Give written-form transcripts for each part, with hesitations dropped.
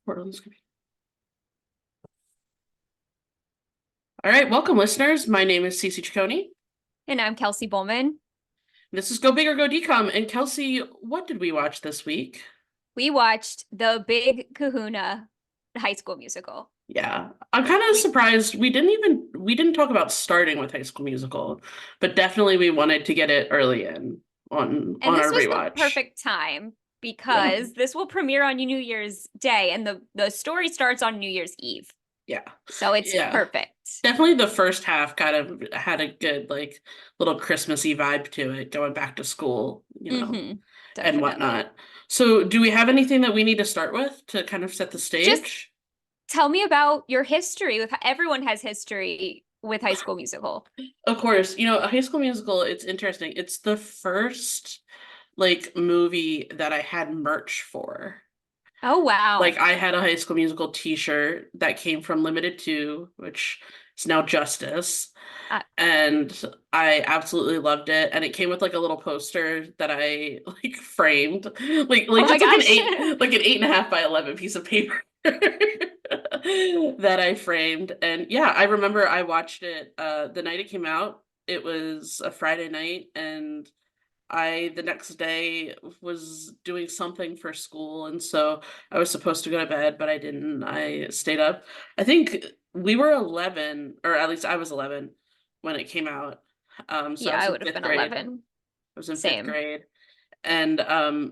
Report on the screen. All right, welcome, listeners. My name is Cece Ciccone. And I'm Kelsey Bowman. This is Go Big or Go Decom. And Kelsey, what did we watch this week? We watched The Big Kahuna High School Musical. Yeah, I'm kind of surprised we didn't talk about starting with High School Musical, but definitely we wanted to get it early in on And this our was the rewatch. perfect time Yeah. because this will premiere on New Year's Day and the story starts on New Year's Eve. Yeah. So it's Yeah. perfect. Definitely the first half kind of had a good like little Christmassy vibe to it, going back to school, and Definitely. whatnot. So do we have anything that we need to start with to kind of set the Just stage? tell me about your history with everyone has history with High School Musical. Of course, a High School Musical, it's interesting. It's the first like movie that I had merch for. Oh, wow. Like I had a High School Musical t-shirt that came from Limited 2, which is now Justice. Uh, And I absolutely loved it. And it came with like a little poster that I like framed. Like oh my just like gosh. an 8.5 by 11 piece of paper that I framed. And yeah, I remember I watched it the night it came out. It was a Friday night, and I the next day was doing something for school, and so I was supposed to go to bed, but I didn't. I stayed up. I think we were 11, or at least I was 11 when it came out. So I Yeah, was I in would have fifth been grade. 11. I was in fifth Same. grade. And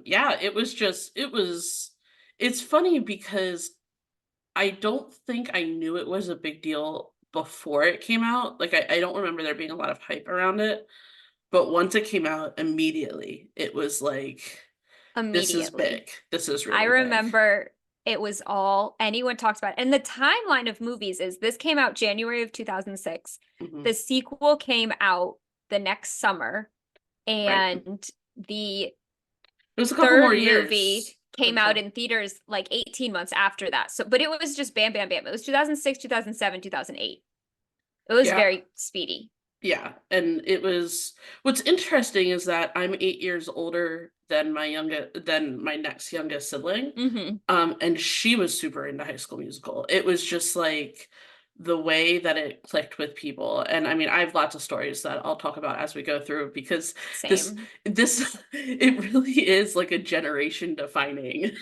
yeah, it's funny because I don't think I knew it was a big deal before it came out. Like I don't remember there being a lot of hype around it. But once it came out, immediately it was like, this is Immediately. big. This is I really big. remember it was all anyone talks about. And the timeline of movies is this came out January of 2006. Hmm. The sequel came out the next summer, Right. and the It was a couple more third movie years came out until, in theaters like 18 months after that. So, but it was just bam, bam, bam. It was 2006, 2007, 2008. It was yeah, very speedy. yeah. And what's interesting is that I'm 8 years older than my next youngest sibling. Mm-hmm. And she was super into High School Musical. It was just like the way that it clicked with people. And I mean, I have lots of stories that I'll talk about as we go through, because this Same. it really is like a generation defining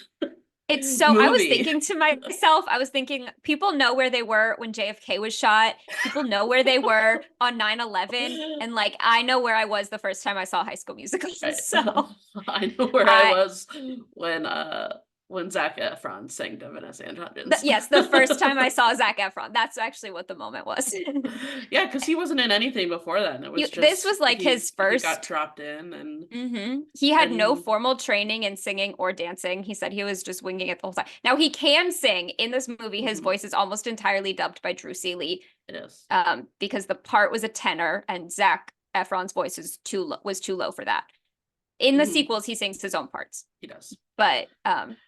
It's so, I was movie. thinking to myself, I was thinking people know where they were when JFK was shot. People know where they were on 9/11. And like, I know where I was the first time I saw High School Musical. Right. So I know where I I, was when Zac Efron sang to Vanessa Hudgens. yes, the first time I saw Zac Efron, that's actually what the moment was. Yeah, because he wasn't in anything before then. It was This just was like his he got first. dropped in, and He had no and formal training in singing or dancing. He said he was just winging it the whole time. Now he can sing. In this movie, his mhm, voice is almost entirely dubbed by Drew Seeley, it is. because the part was a tenor and Zac Efron's voice is was too low for that. In the Mhm, sequels, he sings his own parts, he does. but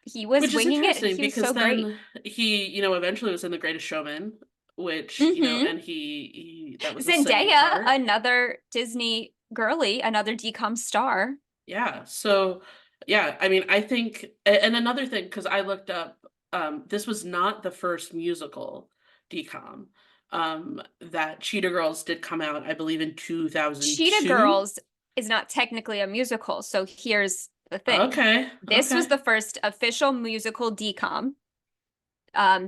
he was Which is winging it and interesting he was because so great. then he, eventually was in The Greatest Showman, which, Hmm and he that was a singing Zendaya, part. another Disney girly, another DCOM star. Yeah. So, yeah, I mean, I think, and another thing, because I looked up, this was not the first musical decom. That Cheetah Girls did come out, I believe, in Cheetah 2002. Girls is not technically a musical, so here's the thing. Okay. This was Okay. the first official musical DCOM.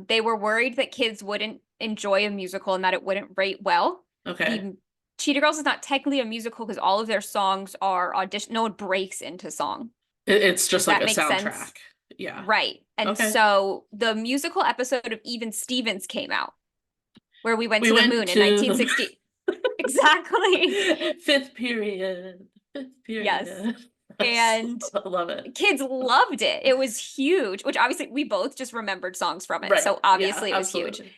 They were worried that kids wouldn't enjoy a musical and that it wouldn't rate well. Okay. The Cheetah Girls is not technically a musical because all of their songs are audition. No one breaks into song. It's just Does like that a make sense? soundtrack. Yeah. Right. And Okay. so the musical episode of Even Stevens came out where we went We to the went moon in to the 1960. Exactly. fifth period. Fifth Yes. period. And I love it. kids loved it. It was huge, which obviously we both just remembered songs from it. Right. So Yeah, obviously it was huge. absolutely.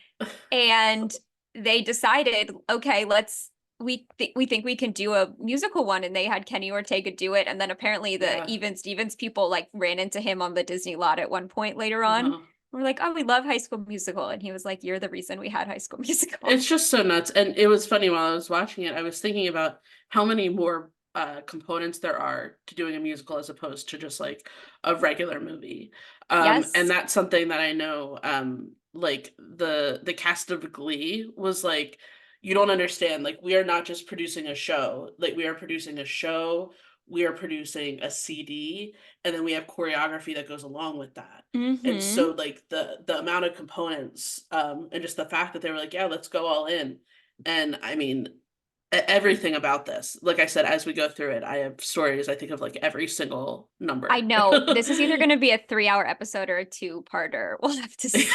And they decided, okay, we think we can do a musical one, and they had Kenny Ortega do it. And then apparently the Yeah. Even Stevens people like ran into him on the Disney lot at one point later on. Uh-huh. We're like, oh, we love High School Musical. And he was like, you're the reason we had High School Musical. It's just so nuts. And it was funny while I was watching it, I was thinking about how many more components there are to doing a musical as opposed to just like a regular movie. And Yes. that's something that I know, like the cast of Glee was like, you don't understand, like we are not just producing a show, like we are producing a show, we are producing a CD, and then we have choreography that goes along with that. And Mm-hmm. so like the amount of components, and just the fact that they were like, yeah, let's go all in. And I mean, everything about this, like I said, as we go through it, I have stories, I think, of like every single I number. know this is either going to be a 3-hour episode or a two-parter. We'll have to see.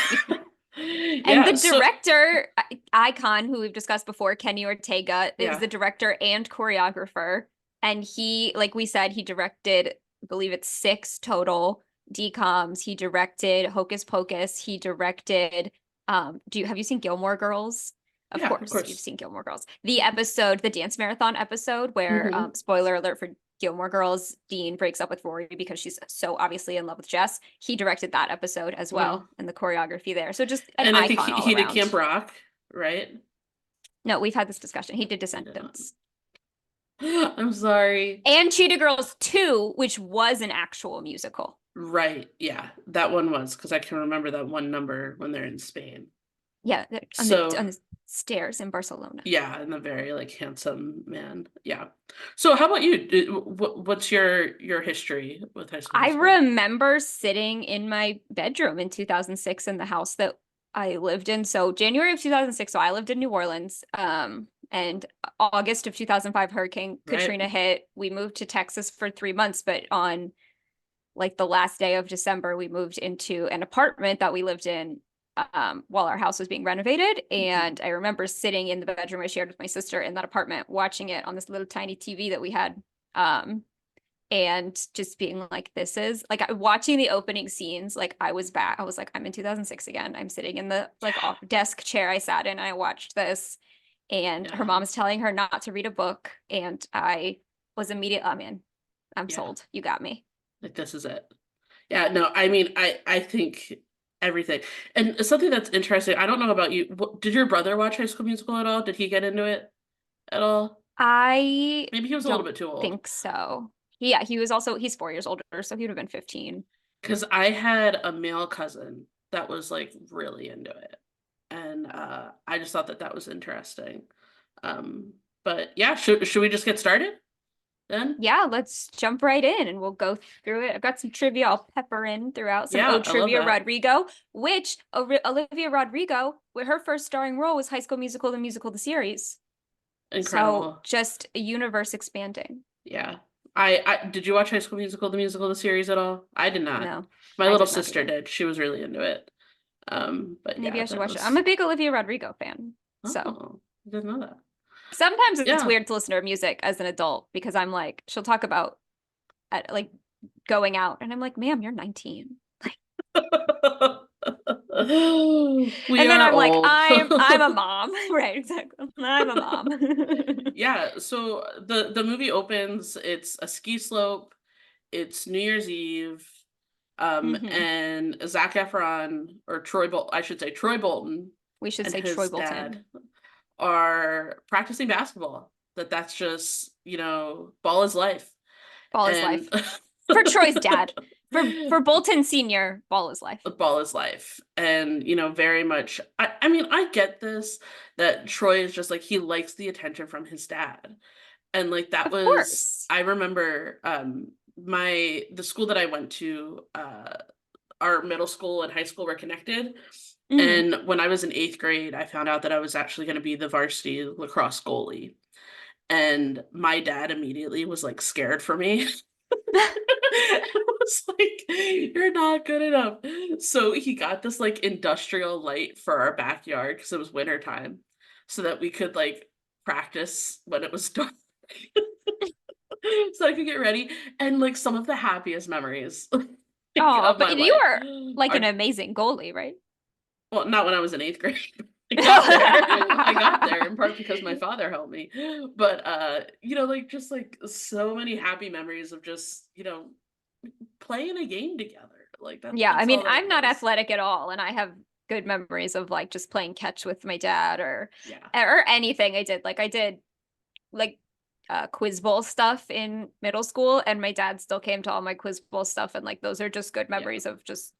And Yeah, the so director, icon, who we've discussed before, Kenny Ortega, is yeah. the director and choreographer. And he, like we said, he directed, I believe it's 6 total DComs. He directed Hocus Pocus. He directed, have you seen Gilmore Girls? Of Yeah, of course, you've course. seen Gilmore Girls. The episode, the dance marathon episode, where, Hmm. spoiler alert for Gilmore Girls, Dean breaks up with Rory because she's so obviously in love with Jess. He directed that episode as Wow. well and the choreography there. So just an And I think icon all he did Camp around. Rock, right? No, we've had this discussion. He did He did not. Descendants. I'm sorry. And Cheetah Girls 2, which was an actual musical. Right. Yeah, that one was, because I can remember that one number when they're in Spain. Yeah, So on the stairs in Barcelona. yeah, and the very like handsome man. Yeah. So how about you? What's your history with High School I Musical? remember sitting in my bedroom in 2006 in the house that I lived in. So January of 2006, so I lived in New Orleans. And August of 2005, Hurricane Right. Katrina hit. We moved to Texas for 3 months, but on like the last day of December, we moved into an apartment that we lived in while our house was being renovated. And I remember sitting in the bedroom I shared with my sister in that apartment, watching it on this little tiny TV that we had. And just being like, this is like watching the opening scenes, like I was back. I was like, I'm in 2006 again. I'm sitting in the like desk chair I sat in, and I watched this. And her Yeah. mom is telling her not to read a book. And I was immediately, I'm in. I'm Yeah. sold. You got me. Like this is it. Yeah, no, I mean, I think everything. And something that's interesting, I don't know about you. Did your brother watch High School Musical at all? Did he get into it at all? I Maybe he was a little don't bit too old. think so. Yeah, he was also, he's 4 years older, so he would have been 15. Because I had a male cousin that was like really into it. And I just thought that that was interesting. But yeah, should we just get started then? Yeah, let's jump right in and we'll go through it. I've got some trivia I'll pepper in throughout, some Yeah, I love Trivia that. Rodrigo, which Olivia Rodrigo, with her first starring role was High School Musical, the musical, the series. So Incredible. just a universe expanding. Yeah. I did you watch High School Musical, the musical, the series at all? I did not. No, My I little did not sister either. did. She was really into it. But Maybe yeah, I should that watch it. I'm was a big Olivia Rodrigo fan. So oh, I didn't know that. sometimes it's Yeah. weird to listen to her music as an adult because I'm like, she'll talk about like going out, and I'm like, ma'am, you're 19. We And then are I'm like, old. I'm a mom. Right, exactly. I'm a mom. Yeah, so the movie opens, it's a ski slope, it's New Year's Eve, Hmm. and Zac Efron, or Troy Bolton, I should say Troy Bolton, We should and say Troy his dad Bolton. are practicing basketball. That's just, ball is life. Ball is And life. For Troy's dad. For Bolton Sr., ball is life. ball is life. And, very much, I mean, I get this, that Troy is just like, he likes the attention from his dad. And like, that Of was, course. I remember, the school that I went to, our middle school and high school were connected. Mm. And when I was in 8th grade, I found out that I was actually going to be the varsity lacrosse goalie. And my dad immediately was like scared for me. I was like, you're not good enough. So he got this like industrial light for our backyard because it was winter time, so that we could like practice when it was dark. So I could get ready. And like some of the happiest memories like, Oh, of but my you life are like an are, amazing goalie, right? well, not when I was in 8th grade. I got there in part because my father helped me. But like just like so many happy memories of just, playing a game together. Like Yeah, I that's mean, all that it I'm not was. athletic at all, and I have good memories of like just playing catch with my dad Yeah. or anything I did. Like I did like quiz bowl stuff in middle school, and my dad still came to all my quiz bowl stuff, and like those are just good Yeah. memories of just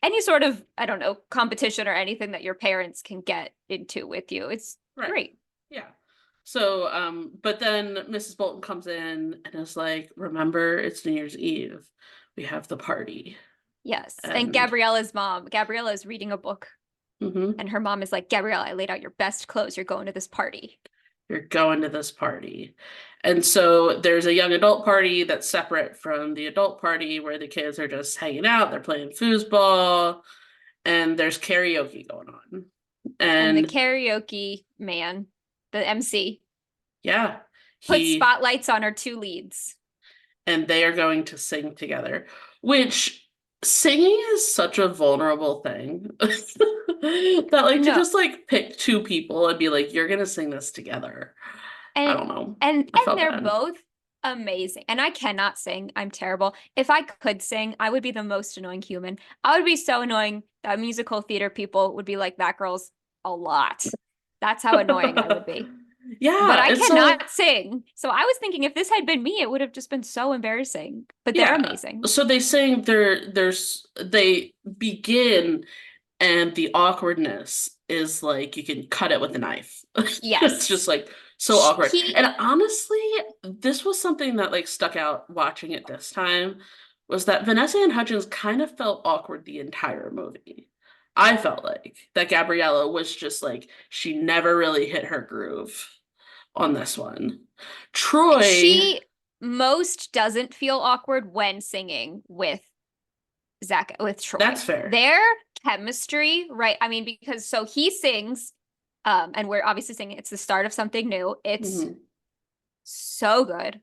any sort of, I don't know, competition or anything that your parents can get into with you. It's Right. great. Yeah. So, but then Mrs. Bolton comes in and is like, remember, it's New Year's Eve. We have the party. Yes. And And Gabriella is reading a book, mhm, and her mom is like, Gabriella, I laid out your best clothes. You're going to this party. you're going to this party. And so there's a young adult party that's separate from the adult party where the kids are just hanging out, they're playing foosball, and there's karaoke going on. And the And karaoke man, the MC, yeah, puts he spotlights on our two leads. and they are going to sing together, which singing is such a vulnerable thing. That like to No. just like pick two people and be like, you're gonna sing this together. I And don't know. and I felt they're bad. both amazing. And I cannot sing. I'm terrible. If I could sing, I would be the most annoying human. I would be so annoying that musical theater people would be like, that girl's a lot. That's how annoying I would be. Yeah, But I and cannot sing. So I was thinking if this had been me, it would have just been so embarrassing. But they're yeah. amazing. So they sing they begin and the awkwardness is like you can cut it with a knife. It's just Yes. like so awkward. He And honestly, this was something that like stuck out watching it this time was that Vanessa and Hudgens kind of felt awkward the entire movie. I felt like that Gabriella was just like she never really hit her groove on this one. Troy, she most doesn't feel awkward when singing with Troy. that's fair. Their chemistry, right? I mean, because so he sings, and we're obviously singing it's the start of something new. It's Mhm. so good.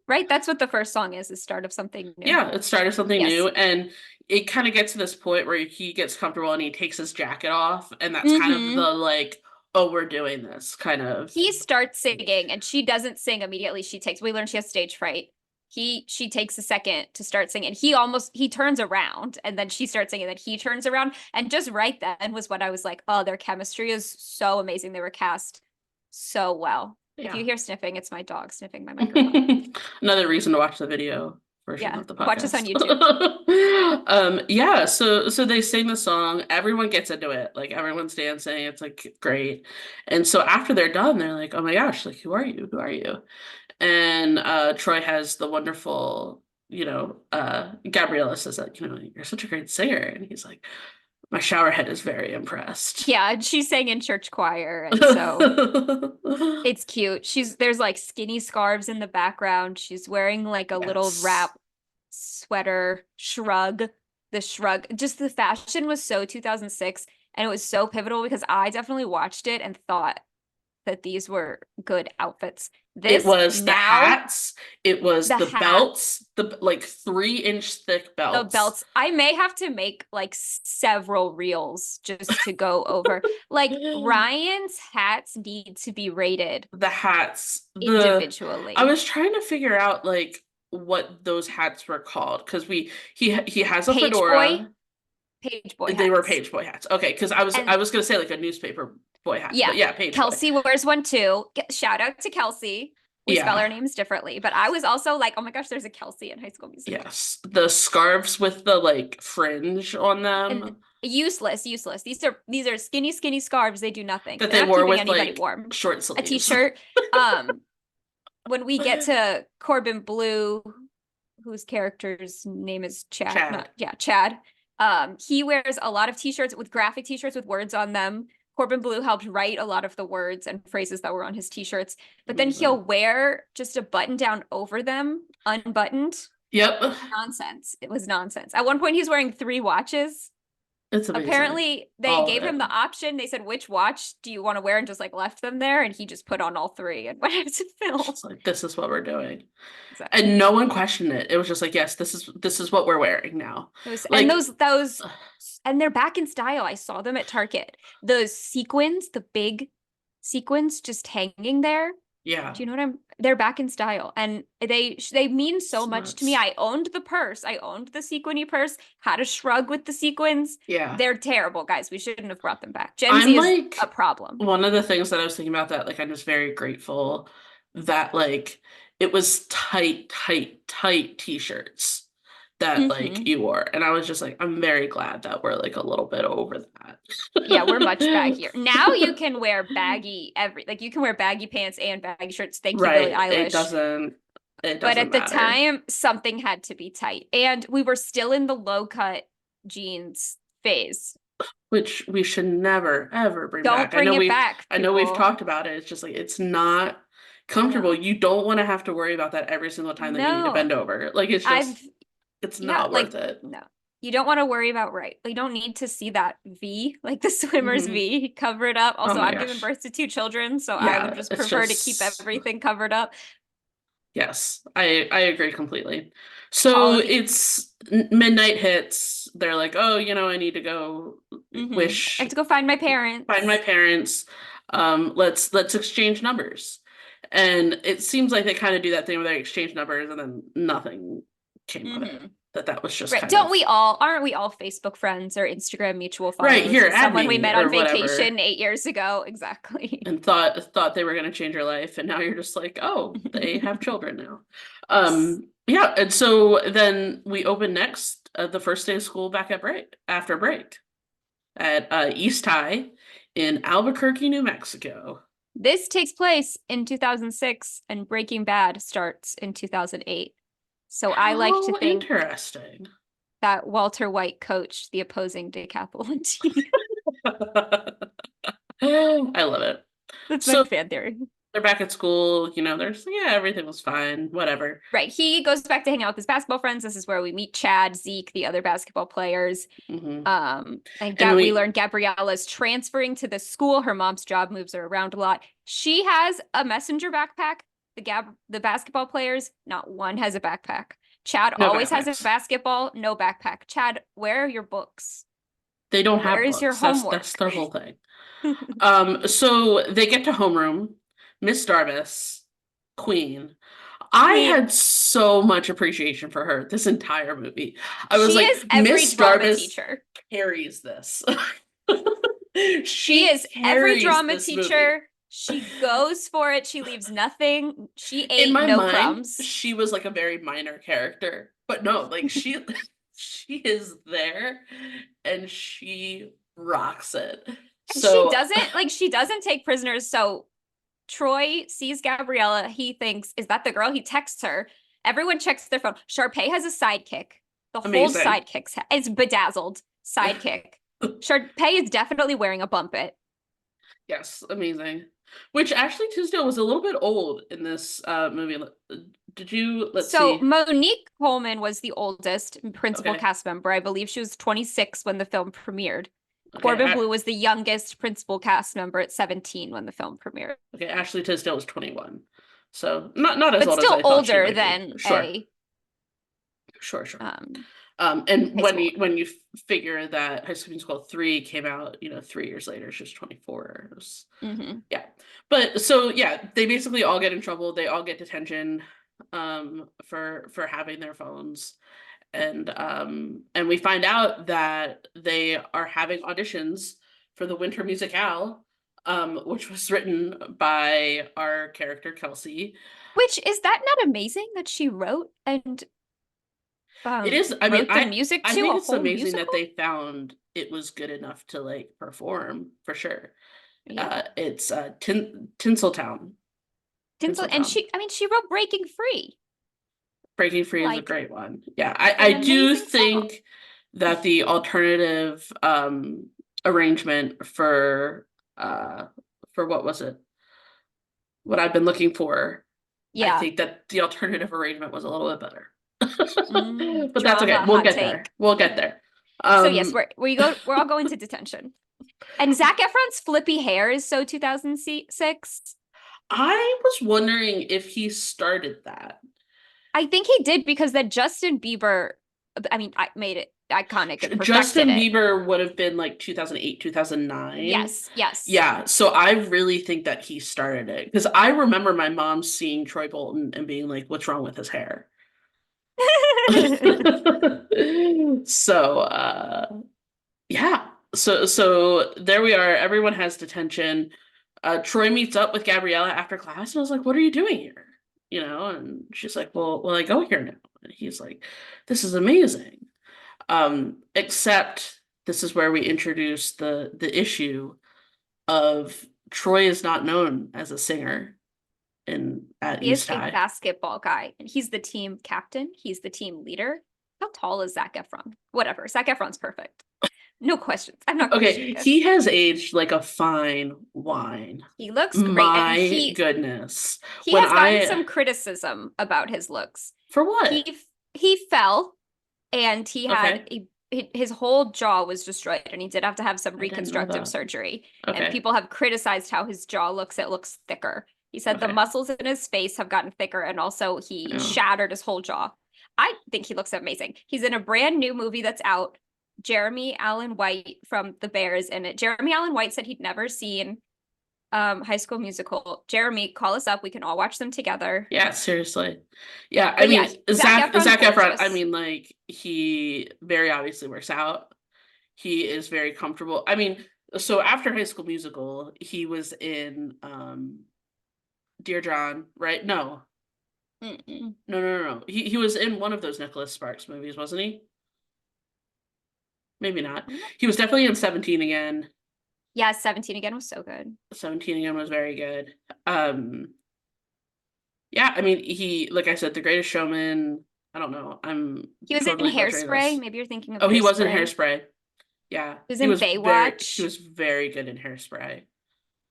Right? That's what the first song is, the start of something new. Yeah, it started something Yes. new, and it kind of gets to this point where he gets comfortable and he takes his jacket off, and that's kind of the like, oh, we're doing this kind of. He starts singing and she doesn't sing immediately. We learn she has stage fright. She takes a second to start singing. He turns around and then she starts singing, and then he turns around. And just right then was when I was like, oh, their chemistry is so amazing. They were cast so well. If Yeah. you hear sniffing, it's my dog sniffing my microphone. Another reason to watch the video version Yeah, of the podcast. watch us on YouTube. Yeah, so they sing the song, everyone gets into it, like everyone's dancing, it's like great. And so after they're done, they're like, oh my gosh, like who are you? Who are you? And Troy has the wonderful, Gabriella says that, you're such a great singer. And he's like, my shower head is very impressed. Yeah, and she sang in church choir, and so it's cute. There's like skinny scarves in the background. She's wearing like a little Yes. wrap sweater shrug. Just the fashion was so 2006, and it was so pivotal because I definitely watched it and thought that these were good outfits. It was the now, hats, it was the the hats. belts, the like 3-inch thick belts. the belts. I may have to make like several reels just to go over. Like Ryan's hats need to be rated The hats, individually. I was trying to figure out like what those hats were called because he has a Page fedora. Page boy They were hats. page boy hats. Okay, because I was gonna say like a newspaper boy hat. Yeah, but yeah, page Kelsey boy. wears one too. Shout out to Kelsey. We spell Yeah. our names differently, but I was also like, oh my gosh, there's a Kelsey in High School Musical. Yes, the scarves with the like fringe on them. And useless. These are skinny scarves. They do nothing. That They're they not wore keeping with anybody like warm. short A sleeves. t-shirt. When we get to Corbin Blue, whose character's name is Chad. Chad. Chad. He wears a lot of graphic t-shirts with words on them. Corbin Blue helped write a lot of the words and phrases that were on his t-shirts, but then he'll wear just a button down over them, unbuttoned. Yep. Nonsense. It was nonsense. At one point, he's wearing 3 watches. It's amazing. Apparently, they All of gave him it. the option. They said, which watch do you want to wear? And just like left them there. And he just put on all 3 and went to film. It's like, this is what we're doing. Exactly. And no one questioned it. It was just like, yes, this is what we're wearing now. And those and they're back in style. I saw them at Target. Those sequins, the big sequins just hanging there. Yeah. Do you know what they're back in style, and they mean so much to me. I owned the purse. I owned the sequiny purse, had a shrug with the sequins. Yeah. They're terrible, guys. We shouldn't have brought them back. Gen Z is a problem. One of the things that I was thinking about that, like, I'm just very grateful that, like, it was tight t-shirts that like Mhm. you wore. And I was just like, I'm very glad that we're like a little bit over that. Yeah, we're much baggier. Now you can wear you can wear baggy pants and baggy shirts. Thank you, Billie Right. It Eilish. doesn't it But doesn't at the matter. time, something had to be tight. And we were still in the low cut jeans phase. Which we should never ever bring Don't back. bring it back, I know we've people. talked about it. It's just like it's not comfortable. No. You don't want to have to worry about that every single time that you need to No. bend over. Like it's I've just it's yeah, not worth like it. no. You don't want to worry about right. You don't need to see that V, like the swimmer's Hmm. V, cover it up. Oh Also, my I've given gosh. birth to two children, so I would Yeah, just it's prefer to keep just everything covered up. yes, I agree completely. All So of you. it's midnight hits. They're like, "Oh, I need to go I wish have to go find my find my parents. parents. Let's exchange numbers." And it seems like they kind of do that thing where they exchange numbers and then nothing came of it. Hmm. That was just Right. kind of Aren't we all Facebook friends or Instagram mutual right followers here, with add someone we me met on or whatever. vacation 8 years ago? Exactly. And thought they were going to change your life, and now you're just like, oh, they have children now. Yeah, and so then we open next the first day of school back at break after break at East High in Albuquerque, New Mexico. This takes place in 2006 and Breaking Bad starts in 2008. So I like to How think interesting. that Walter White coached the opposing decathlon team. I love it. That's my So fan theory. they're back at school, they're just like, yeah, everything was fine, whatever. Right. He goes back to hang out with his basketball friends. This is where we meet Chad, Zeke, the other basketball players. Hmm. And And we we learn Gabriella's transferring to the school. Her mom's job moves her around a lot. She has a messenger backpack. The basketball players, not one has a backpack. Chad no always has a backpacks. basketball, no backpack. Chad, where are your books? They don't Where have is your books. That's homework? their whole thing. So they get to homeroom. Miss Darvis, Queen. I Queen. had so much appreciation for her this entire movie. I was She like, is every Miss drama Darvis teacher. carries this. She She is every carries drama this movie. teacher. She goes for it. She leaves nothing. She In ate my no mind, crumbs. she was like a very minor character, but no, like she is there and she rocks it. And So she doesn't take prisoners. So Troy sees Gabriella. He thinks, is that the girl? He texts her. Everyone checks their phone. Sharpay has a sidekick. The whole amazing. sidekick is bedazzled sidekick. Sharpay is definitely wearing a bump it. Yes, amazing. Which Ashley Tisdale was a little bit old in this movie. Did you, let's So see. Monique Coleman was the oldest principal Okay. cast member. I believe she was 26 when the film premiered. Okay. Corbin Bleu was the youngest principal cast member at 17 when the film premiered. Okay, Ashley Tisdale was 21. So not as But old as still I thought she older might be. than Sure. a Sure. um, And high when school. you figure that High School Musical 3 came out, 3 years later, she's 24. Mm-hmm. Yeah. But so yeah, they basically all get in trouble. They all get detention for having their phones. And we find out that they are having auditions for the Winter Musicale, which was written by our character Kelsey. Which is that not amazing that she wrote and It is, I mean, wrote the music I to think a it's whole amazing that musical? they found it was good enough to like perform for sure. Yeah. It's Tinseltown. Tinsel and Tinseltown. she wrote Breaking Free. Breaking Free is a Like great one. Yeah, I an do amazing song. think that the alternative arrangement for what was it? What I've been looking for. I Yeah. think that the alternative arrangement was a little bit better. But that's okay. Drama We'll hot get there. take. We'll get there. So yes, we're all going to detention. And Zac Efron's flippy hair is so 2006. I was wondering if he started that. I think he did because then Justin Bieber, I made it iconic and perfected Justin it. Bieber would have been like 2008, 2009. Yes. Yeah, so I really think that he started it because I remember my mom seeing Troy Bolton and being like, "What's wrong with his hair?" So, yeah. So there we are. Everyone has detention. Troy meets up with Gabriella after class and I was like, "What are you doing here?" And she's like, "Well, I go here now." And he's like, this is amazing. Except this is where we introduce the issue of Troy is not known as a singer in at He is East a High. basketball guy, and he's the team captain. He's the team leader. How tall is Zac Efron? Whatever. Zac Efron's perfect. No questions. I'm not questioning Okay, it. he has aged like a fine wine. He looks great, and My goodness. he When has gotten I some criticism about his looks. For what? He fell, and he had Okay. his whole jaw was destroyed, and he did have to have some I didn't know reconstructive that. surgery. And Okay. people have criticized how his jaw looks. It looks thicker. He said the Okay. muscles in his face have gotten thicker, and also he Yeah. shattered his whole jaw. I think he looks amazing. He's in a brand new movie that's out. Jeremy Allen White from The Bears in it. Jeremy Allen White said he'd never seen High School Musical. Jeremy, call us up. We can all watch them together. Yeah, seriously. Yeah, I But mean, yeah, Zac Efron's Zac Efron, I gorgeous. mean, like, he very obviously works out. He is very comfortable. I mean, so after High School Musical, he was in Dear John, right? No. Mm-mm. No. He was in one of those Nicholas Sparks movies, wasn't he? Maybe not. He was definitely in 17 again. Yeah, 17 again was so good. 17 again was very good. Yeah, I mean, he, like I said, The Greatest Showman. I don't know. I'm He was in totally butchering Hairspray. this. Maybe you're thinking of Oh, he was in Hairspray. Hairspray. Yeah, He was in Baywatch. he was very good in Hairspray.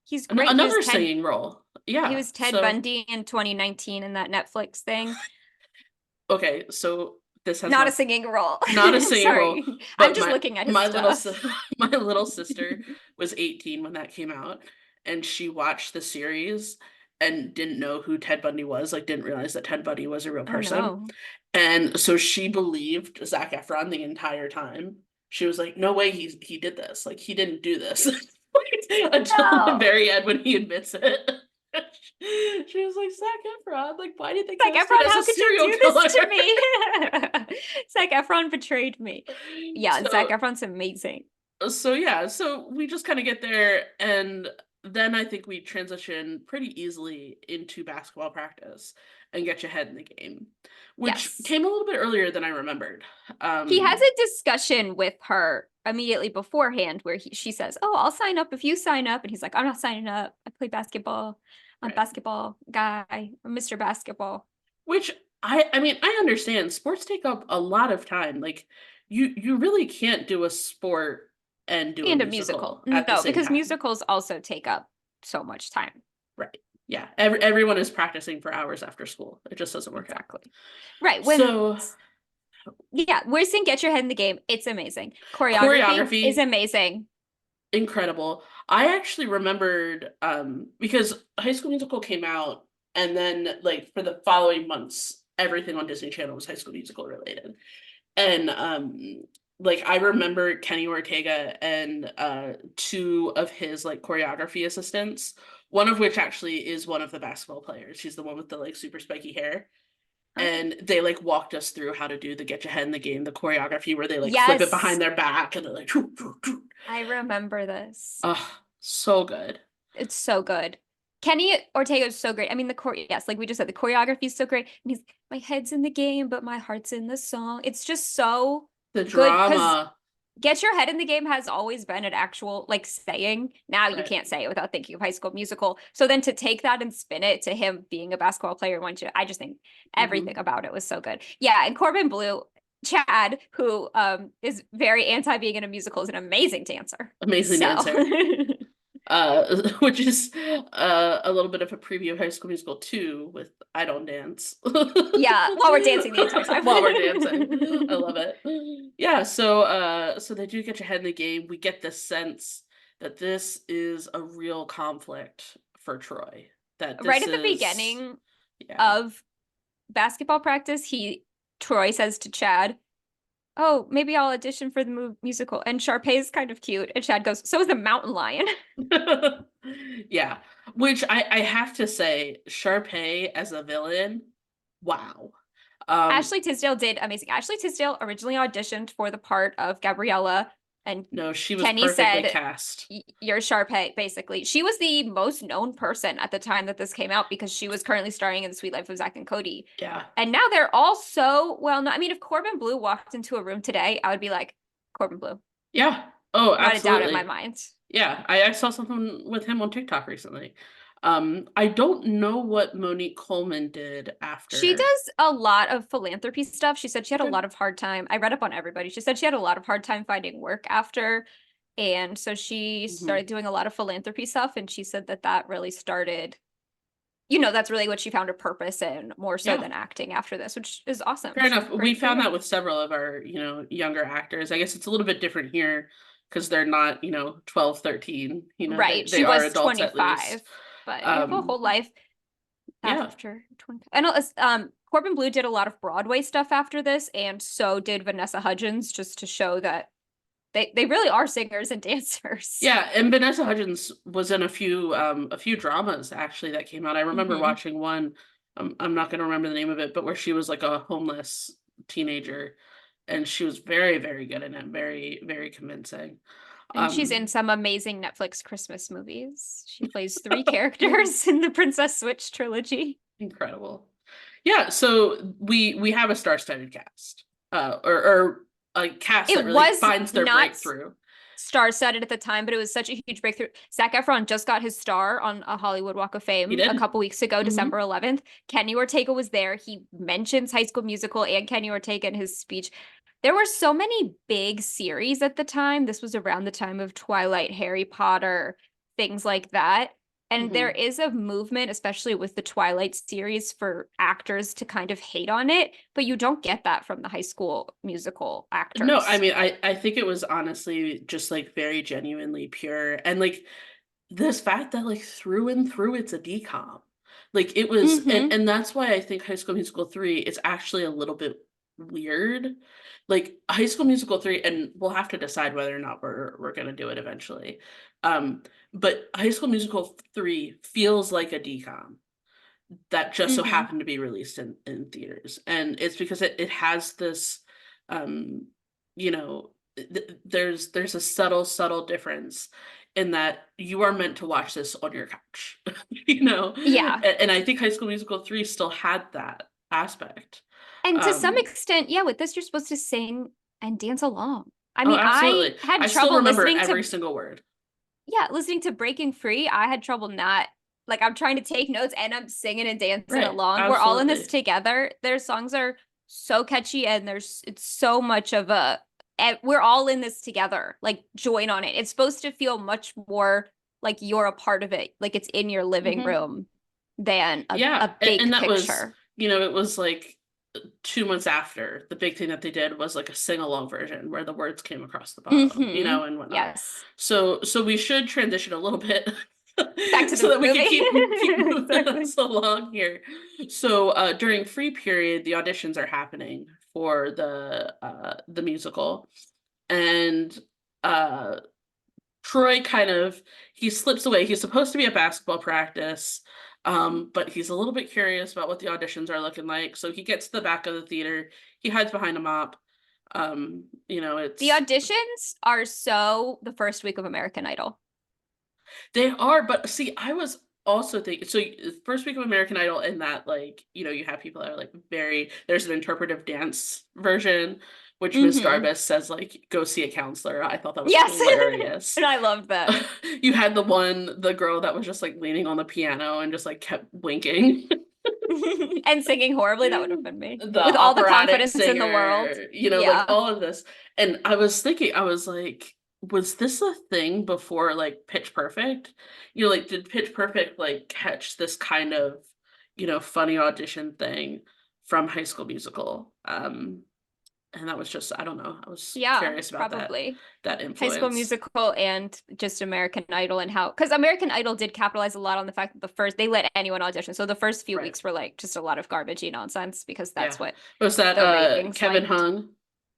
He's great. Another singing role. Yeah. He was Ted So Bundy in 2019 in that Netflix thing. okay, so this has Not a singing role. not a singing role. Sorry. But I'm just looking at his my stuff. my little sister was 18 when that came out, and she watched the series and didn't know who Ted Bundy was, like didn't realize that Ted Bundy was a real Oh person. no. And so she believed Zac Efron the entire time. She was like, no way he did this. Like he didn't do this. Until the No. very end when he admits it. She was like, Zac Efron, like, why did they Zac cast Efron, him as how a could you serial do killer? this to me? Zac Efron betrayed me. Yeah, Zac So, Efron's amazing. so yeah, so we just kind of get there, and then I think we transition pretty easily into basketball practice and get your head in the game, which Yes. came a little bit earlier than I remembered. He has a discussion with her immediately beforehand where she says, "Oh, I'll sign up if you sign up," and he's like, "I'm not signing up. I play basketball. I'm a Right. basketball guy. I'm Mr. Basketball." Which I mean, I understand sports take up a lot of time. Like you really can't do a sport and do a And a musical. musical at the No, same because time. musicals also take up so much time. Right. Yeah. Everyone is practicing for hours after school. It just doesn't work Exactly. out. Right. So Yeah, we're seeing Get Your Head in the Game. It's amazing. choreography Is amazing. incredible. I actually remembered because High School Musical came out, and then like for the following months, everything on Disney Channel was High School Musical related. And like I remember Kenny Ortega and two of his like choreography assistants, one of which actually is one of the basketball players. She's the one with the like super spiky hair. And they like walked us through how to do the get your head in the game, the choreography where they like flip it behind their back and they're like I remember this. oh, so good. It's so good. Kenny Ortega is so great. I mean, yes, like we just said, the choreography is so great. And he's, my head's in the game, but my heart's in the song. It's just so The good because drama. Get Your Head in the Game has always been an actual like saying. Now you Right. can't say it without thinking of High School Musical. So then to take that and spin it to him being a basketball player, I just think everything about it was so good. Yeah, and Corbin Bleu, Chad, who is very anti being in a musical, is an amazing dancer. Amazing dancer. Which is a little bit of a preview of High School Musical 2 with I Don't Dance. Yeah, while we're dancing the entire time. While we're dancing. I love it. Yeah, so they do get your head in the game. We get the sense that this is a real conflict for Troy. That right at the beginning yeah. of basketball practice, Troy says to Chad, "Oh, maybe I'll audition for the musical." And Sharpay is kind of cute. And Chad goes, "So is the mountain lion." Yeah, which I have to say, Sharpay as a villain, wow. Ashley Tisdale did amazing. Ashley Tisdale originally auditioned for the part of Gabriella And No, she was Kenny perfectly said, cast. You're Sharpay, basically. She was the most known person at the time that this came out because she was currently starring in The Sweet Life of Zack and Cody. Yeah. And now they're all so well known. I mean, if Corbin Bleu walked into a room today, I would be like, Corbin Bleu. Yeah. Oh, Not a doubt in my absolutely. mind. Yeah. I saw something with him on TikTok recently. I don't know what Monique Coleman did She after. does a lot of philanthropy stuff. She said she had a Okay. lot of hard time. I read up on everybody. She said she had a lot of hard time finding work after. And so she Mhm. started doing a lot of philanthropy stuff. And she said that that really started, you know, that's really what she found her purpose in more so Yeah. than acting after this, which is awesome. Fair enough. We Great for found you. that with several of our, younger actors. I guess it's a little bit different here because they're not, 12, 13. They Right. they She are was adults at least. 25, but you have a Um, whole life yeah. after 25. I know Corbin Bleu did a lot of Broadway stuff after this, and so did Vanessa Hudgens, just to show that they really are singers and dancers. Yeah, and Vanessa Hudgens was in a few dramas actually that came out. I remember Hmm. watching one, I'm not gonna remember the name of it, but where she was like a homeless teenager and she was very, very good in it, very, very convincing. And she's in Um some amazing Netflix Christmas movies. She plays three characters in the Princess Switch trilogy. Incredible. Yeah, so we have a star-studded cast. Or a cast that It really was finds their not breakthrough. star-studded at the time, but it was such a huge breakthrough. Zac Efron just got his star on a Hollywood Walk of He Fame a did. couple weeks ago, Hmm. December 11th. Kenny Ortega was there. He mentions High School Musical and Kenny Ortega in his speech. There were so many big series at the time. This was around the time of Twilight, Harry Potter, things like that. And there Hmm. is a movement, especially with the Twilight series, for actors to kind of hate on it, but you don't get that from the High School Musical No, I actors. mean, I think it was honestly just like very genuinely pure and like this fact that like through and through it's a decom. Like it was Hmm. and that's why I think High School Musical 3 is actually a little bit weird. Like High School Musical 3, and we'll have to decide whether or not we're gonna do it eventually. But High School Musical 3 feels like a decom that just so Hmm. happened to be released in theaters. And it's because it has this um you know there's a subtle difference in that you are meant to watch this on your couch. Yeah. And I think High School Musical 3 still had that aspect. And to some um extent, yeah, with this, you're supposed to sing and dance along. I oh, mean, I absolutely, had I still trouble remember listening every to, single word. yeah, listening to Breaking Free. I had trouble not, like, I'm trying to take notes and I'm singing and dancing Right, along. We're all in this absolutely. together. Their songs are so catchy and it's so much of we're all in this together. Like, join on it. It's supposed to feel much more like you're a part of it, like it's in your living Hmm. room than Yeah, a and big that was, picture. it was like 2 months after the big thing that they did was like a sing-along version where the words came across the bottom, Hmm. and whatnot. Yes. So we should transition a little bit Back to so the that we can keep movie. moving Exactly. us along here. So during free period, the auditions are happening for the musical, and uh Troy kind of he slips away. He's supposed to be at basketball practice, but he's a little bit curious about what the auditions are looking like. So he gets to the back of the theater. He hides behind a mop. The It's auditions are so the first week of American Idol. they are, but see, I was also thinking so first week of American Idol in that like, you have people that are like very there's an interpretive dance version, which Miss Hmm. Darbus says like go see a counselor. I thought that was Yes. hilarious. And I loved that. You had the girl that was just like leaning on the piano and just like kept winking. And singing horribly, that would have been me. The With all the operatic confidence in the world. singer, like Yeah. all of this. And I was thinking, I was like, was this a thing before like Pitch Perfect? Like did Pitch Perfect like catch this kind of, funny audition thing from High School Musical? And that was just, I don't know. I was Yeah, curious about probably. that High School influence. Musical and just American Idol and how, because American Idol did capitalize a lot on the fact that they let anyone audition. So the first few Right. weeks were like just a lot of garbagey nonsense because Yeah. that's what Was that the ratings Kevin liked. Hung?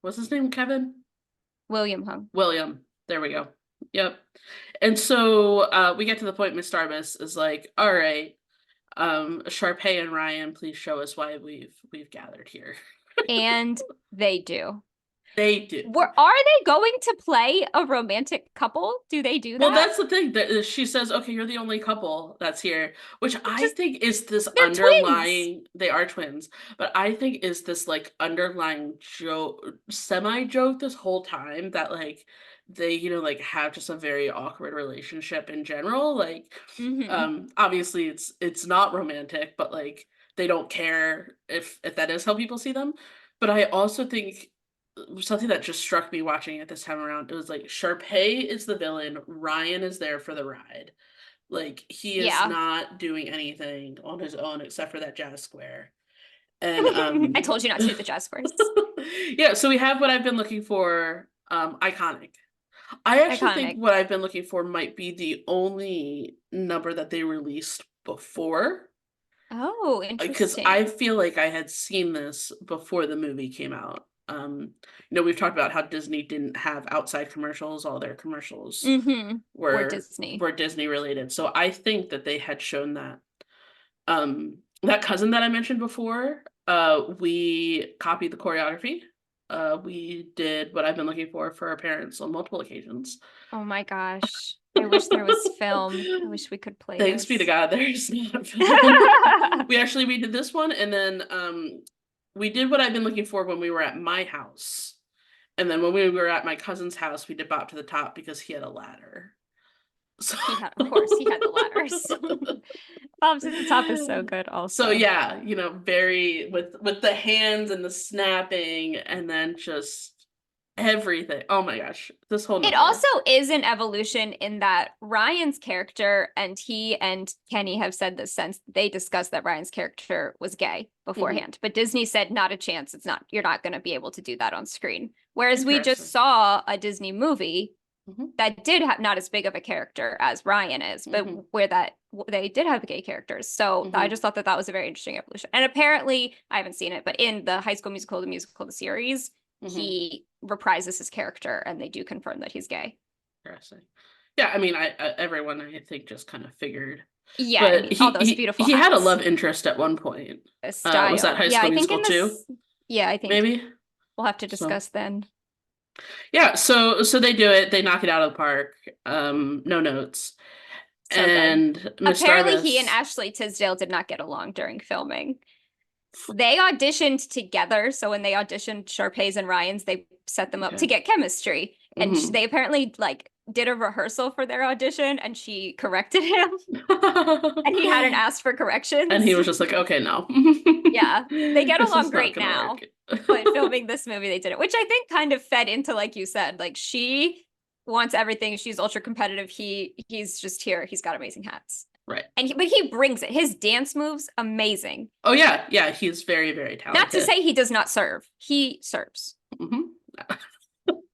What's his name? Kevin? William Hung. William. There we go. Yep. And so we get to the point Miss Darbus is like, all right, Sharpay and Ryan, please show us why we've gathered here. And they do. They do. Are they going to play a romantic couple? Do they do Well, that? that's the thing that she says, okay, you're the only couple that's here, which I Just think is this they're twins. underlying, they are twins, but I think is this like underlying joke, semi joke this whole time that like they, like have just a very awkward relationship in general. Like, Hmm. obviously it's not romantic, but like they don't care if that is how people see them. But I also think something that just struck me watching it this time around, it was like Sharpay is the villain, Ryan is there for the ride. Like he is Yeah. not doing anything on his own except for that jazz square. And I told you not to do the jazz squares. yeah, so we have what I've been looking for, iconic. I actually think Iconic. what I've been looking for might be the only number that they released before, Oh, because I interesting. feel like I had seen this before the movie came out. We've talked about how Disney didn't have outside commercials; all their commercials Hmm. Or were Disney. were Disney related. So I think that they had shown that. That cousin that I mentioned before, we copied the choreography. We did what I've been looking for our parents on multiple occasions. Oh my gosh. I wish there was film. I wish we could play Thanks be to this. God, there's not film. We did this one, and then we did what I've been looking for when we were at my house. And then when we were at my cousin's house, we did Bop to the Top because he had a ladder. So Of course, he had the ladders. Bob's at the Top is so good so also. yeah, very with the hands and the snapping and then just everything. Oh my gosh, this whole It number. also is an evolution in that Ryan's character and he and Kenny have said this since they discussed that Ryan's character was gay Mhm. beforehand. But Disney said not a chance. You're not going to be able to do that on screen. Whereas we just Interesting. saw a Disney movie Hmm. that did have not as big of a character as Ryan is, but Hmm. where that they did have gay characters. So I Hmm. just thought that that was a very interesting evolution. And apparently, I haven't seen it, but in the High School Musical, the series, Hmm. he reprises his character, and they do confirm that he's gay. Interesting. Yeah, I mean, everyone I think just kind of figured, Yeah, I but mean, all those beautiful he had a hats, love interest at one point. the Was that style. High Yeah, School I think Musical in too? this, yeah, I think Maybe. we'll have to So discuss then. yeah, so they do it. They knock it out of the park. No notes. So good. And Miss Apparently, he and Starbus. Ashley Tisdale did not get along during filming. They auditioned together. So when they auditioned Sharpay's and Ryan's, they set them up Okay. to get chemistry. And Hmm. they apparently like did a rehearsal for their audition and she corrected him and he hadn't asked for And he corrections. was just like, okay, no. Yeah, they get This along is not great gonna work. now. But filming this movie, they did it, which I think kind of fed into, like you said, like she wants everything. She's ultra competitive. He's just here. He's got amazing hats. Right. But he brings it. His dance moves, amazing. Oh yeah, yeah, he's very, very Not to talented. say he does not serve. He serves. Hmm.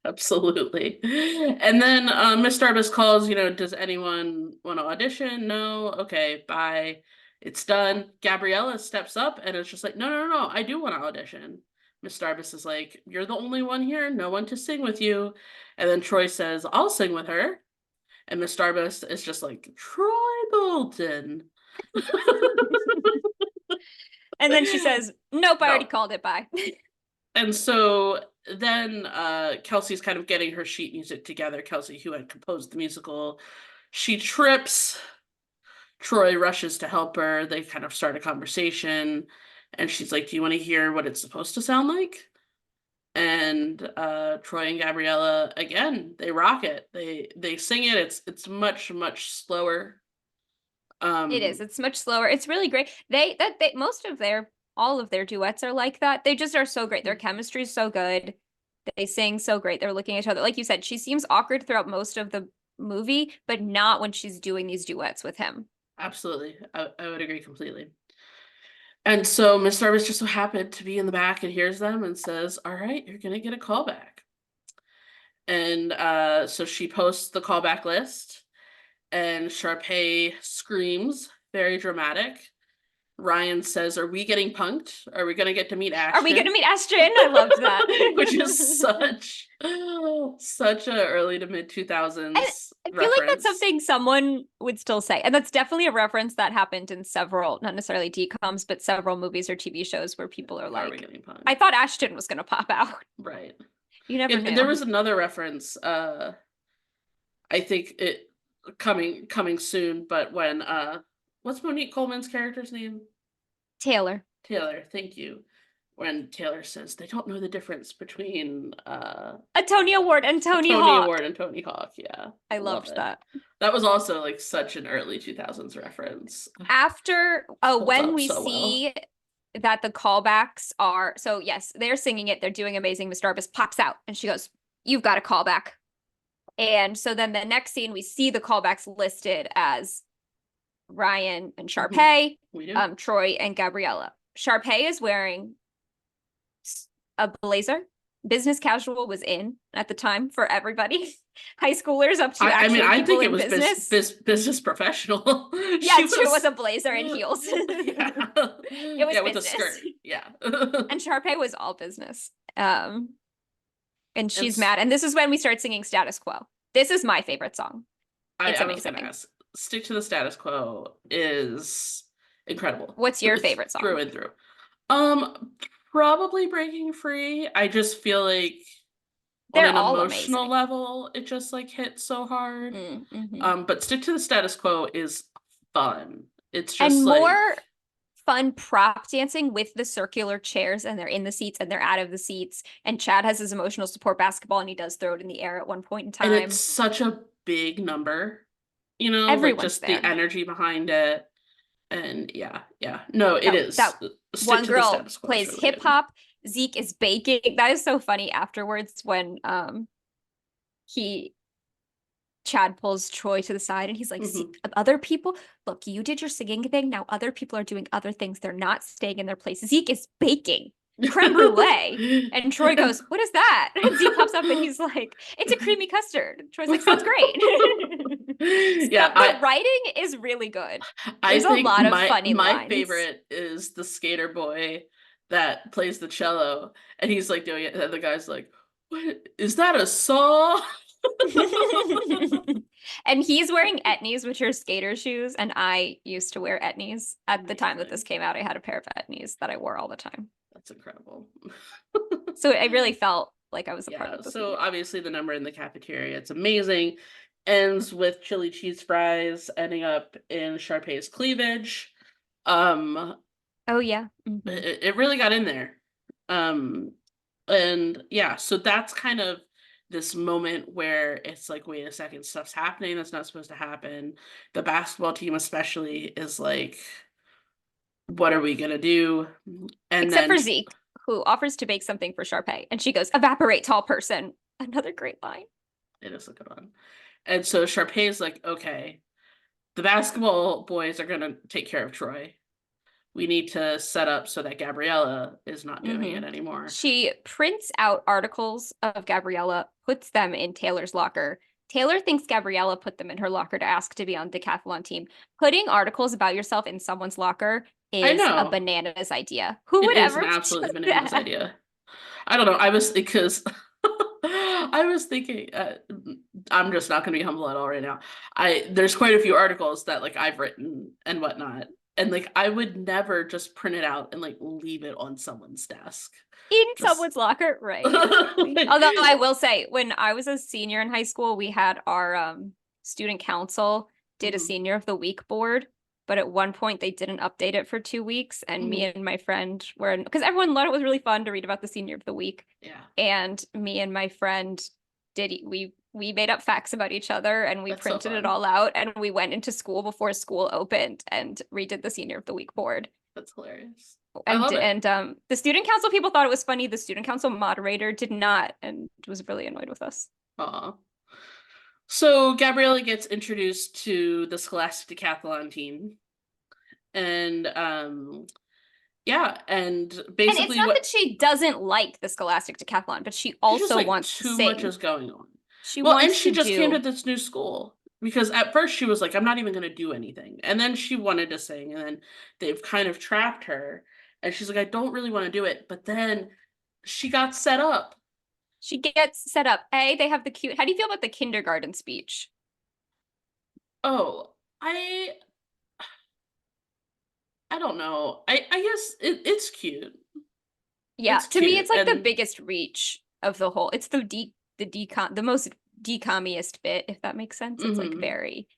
Absolutely. And then Miss Starbus calls, does anyone want to audition? No. Okay, bye. It's done. Gabriella steps up and it's just like, no, no, no, no, I do want to audition. Miss Starbus is like, you're the only one here, no one to sing with you. And then Troy says, I'll sing with her. And Miss Starbus is just like, Troy Bolton. And then she says, nope, I already No. called it. Bye. And so then Kelsey's kind of getting her sheet music together. Kelsey, who had composed the musical, she trips. Troy rushes to help her. They kind of start a conversation, and she's like, "Do you want to hear what it's supposed to sound like?" And Troy and Gabriella again, they rock it. They sing it. It's much much slower. It is. Um, It's much slower. It's really great. Most of their all of their duets are like that. They just are so great. Their chemistry is so good. They sing so great. They're looking at each other. Like you said, she seems awkward throughout most of the movie, but not when she's doing these duets with him. Absolutely, I would agree completely. And so Miss Service just so happened to be in the back and hears them and says, "All right, you're gonna get a callback." And so she posts the callback list, and Sharpay screams, very dramatic. Ryan says, "Are we getting punked? Are we gonna get to meet Are we going to Ashton?" meet Ashton? I loved that. Which is such a early to mid And 2000s I feel like that's reference. something someone would still say. And that's definitely a reference that happened in several, not necessarily DComs, but several movies or TV shows where people are Are we like, getting I punked? thought Ashton was going to pop out. Right. You never And there knew. was another reference, I think it coming soon, but when what's Monique Coleman's character's name? Taylor. Taylor, thank you. When Taylor says they don't know the difference between A Tony Award and a Tony Tony Hawk. Award and Tony Hawk. Yeah, I love loved it. that. That was also like such an early 2000s reference. After Holds when up we so well. see that the callbacks are, so yes, they're singing it, they're doing amazing. Miss Darbus pops out and she goes, "You've got a callback." And so then the next scene, we see the callbacks listed as Ryan and Sharpay, We do. Troy and Gabriella. Sharpay is wearing a blazer. Business casual was in at the time for everybody. High schoolers up to I mean, actually I people think it in was business. business professional. Yeah, She it was a blazer and heels. yeah. It was Yeah, with a business. skirt. Yeah. And Sharpay was all business. And she's It's mad. And this is when we start singing Status Quo. This is my favorite song. It's I was gonna amazing. ask. Stick to the Status Quo is incredible. What's your favorite Through song? and through. Um, Probably Breaking Free. I just feel like on They're an all emotional amazing. level, it just like hits so hard. Mm-hmm. But Stick to the Status Quo is fun. It's just And like more fun prop dancing with the circular chairs, and they're in the seats and they're out of the seats. And Chad has his emotional support basketball and he does throw it in the air at one point in and it's time. such a big number, like Everyone's just the there. energy behind it. And yeah. No, it That, is. that Stick one to the girl Status Quo is plays really hip good. hop. Zeke is baking. That is so funny afterwards when he Chad pulls Troy to the side and he's like, "See, Mhm. other people, look, you did your singing thing. Now other people are doing other things. They're not staying in their place. Zeke is baking creme brulee." And Troy goes, "What is that?" And Zeke pops up and he's like, "It's a creamy custard." And Troy's like, "Sounds great." Yeah, The writing is really good. I There's a think lot of funny my lines. favorite is the skater boy that plays the cello, and he's like doing it, and the guy's like, "What is that, a saw?" And he's wearing etnies, which are skater shoes. And I used to wear etnies at the time that this Amazing. came out. I had a pair of etnies that I wore all the time. That's incredible. So I really felt like I was a part Yeah, of the so scene. obviously the number in the cafeteria, it's amazing. Ends with chili cheese fries ending up in Sharpay's cleavage. Um, Oh yeah. Mhm. it really got in there. Um, and yeah, so that's kind of this moment where it's like, wait a second, stuff's happening that's not supposed to happen. The basketball team especially is like, what are we gonna do? And Except then for Zeke, who offers to bake something for Sharpay. And she goes, "Evaporate, tall person." Another great line. it is a good one. And so Sharpay is like, okay, the basketball boys are gonna take care of Troy. We need to set up so that Gabriella is not doing it anymore. She prints out articles of Gabriella, puts them in Taylor's locker. Taylor thinks Gabriella put them in her locker to ask to be on the decathlon team. Putting articles about yourself in someone's locker I is a know. bananas idea. Who It would is an ever absolutely just bananas that? idea. I don't know. I was because I was thinking I'm just not going to be humble at all right now. I There's quite a few articles that like I've written and whatnot, and like I would never just print it out and like leave it on someone's desk. In Just someone's locker, right? Exactly. Although I will say, when I was a senior in high school, we had our student council did a Mhm, senior of the week board, but at one point they didn't update it for 2 weeks, and me mhm. and my friend were because everyone thought it was really fun to read about the senior of the week, Yeah, and me and my friend we made up facts about each other and we that's so printed it fun. all out and we went into school before school opened and redid the senior of the week board. That's hilarious. I And love it. the student council people thought it was funny. The student council moderator did not, and was really annoyed with us. Aw. So Gabriella gets introduced to the Scholastic Decathlon team, and yeah, and And it's basically not that what she doesn't like the Scholastic Decathlon, but she it's just also like wants to too much sing. is going on. She Well, and wants she to just came to do. this new school because at first she was like, I'm not even going to do anything. And then she wanted to sing, and then they've kind of trapped her. And she's like, I don't really want to do it. But then she got set up. She gets set up. They have the cute. How do you feel about the kindergarten speech? Oh, I don't know. I guess it's cute. Yeah, It's to me, cute. it's like the And biggest reach of the whole. It's the most decommiest bit, if that makes sense. It's like Hmm. very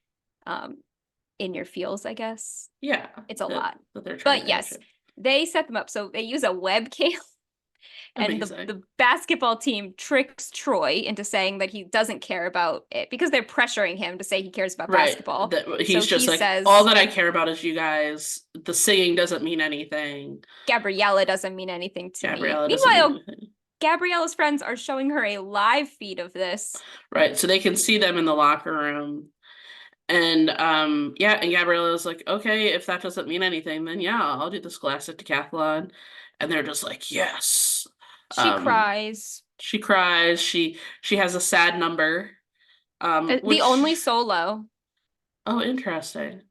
in your feels, I guess. Yeah. It's a lot. That they're trying But to yes, action. they set them up. So they use a webcam and Amazing. the basketball team tricks Troy into saying that he doesn't care about it because they're pressuring him to say he cares about Right. basketball. That So he's just he like, all says that I care about is you guys. The singing doesn't mean anything. Gabriella doesn't mean anything to me. Gabriella doesn't mean Meanwhile, anything. Gabriella's friends are showing her a live feed of this. Right. So they can see them in the locker room. And yeah, and Gabriella's like, okay, if that doesn't mean anything, then yeah, I'll do the Scholastic Decathlon. And they're just like, yes. She Um, cries. she cries, she has a sad number. The only Which solo. oh, interesting.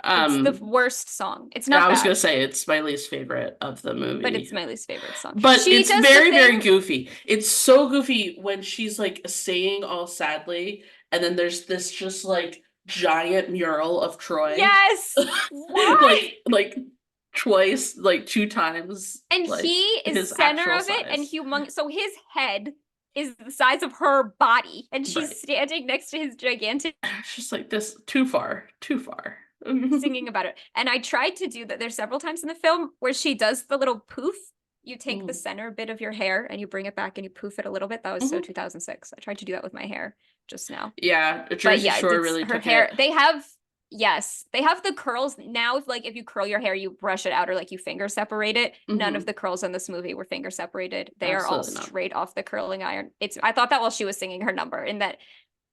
It's the Um, worst song. It's I not was gonna bad, say it's my least favorite of the but movie. it's my least favorite song. But She it's does the very, very thing. goofy. It's so goofy when she's like saying all sadly, and then there's this just like giant mural of Troy. Yes. Why? Like twice, like two times And he like is his center actual of it and size. humongous. So his head is the size of her body, and she's Right. standing next to his gigantic It's just like this too far, too far. singing about it. And I tried to do that. There's several times in the film where she does the little poof. You take the Mhm. center bit of your hair and you bring it back and you poof it a little bit. That was so Mhm. 2006. I tried to do that with my hair just now. Yeah, But Jersey yeah, Shore it's really her took hair. it. They have yes, they have the curls now. If you curl your hair, you brush it out or like you finger separate it. None of Mhm. the curls in this movie were finger separated. They are all Absolutely not. straight off the curling iron. It's I thought that while she was singing her number, in that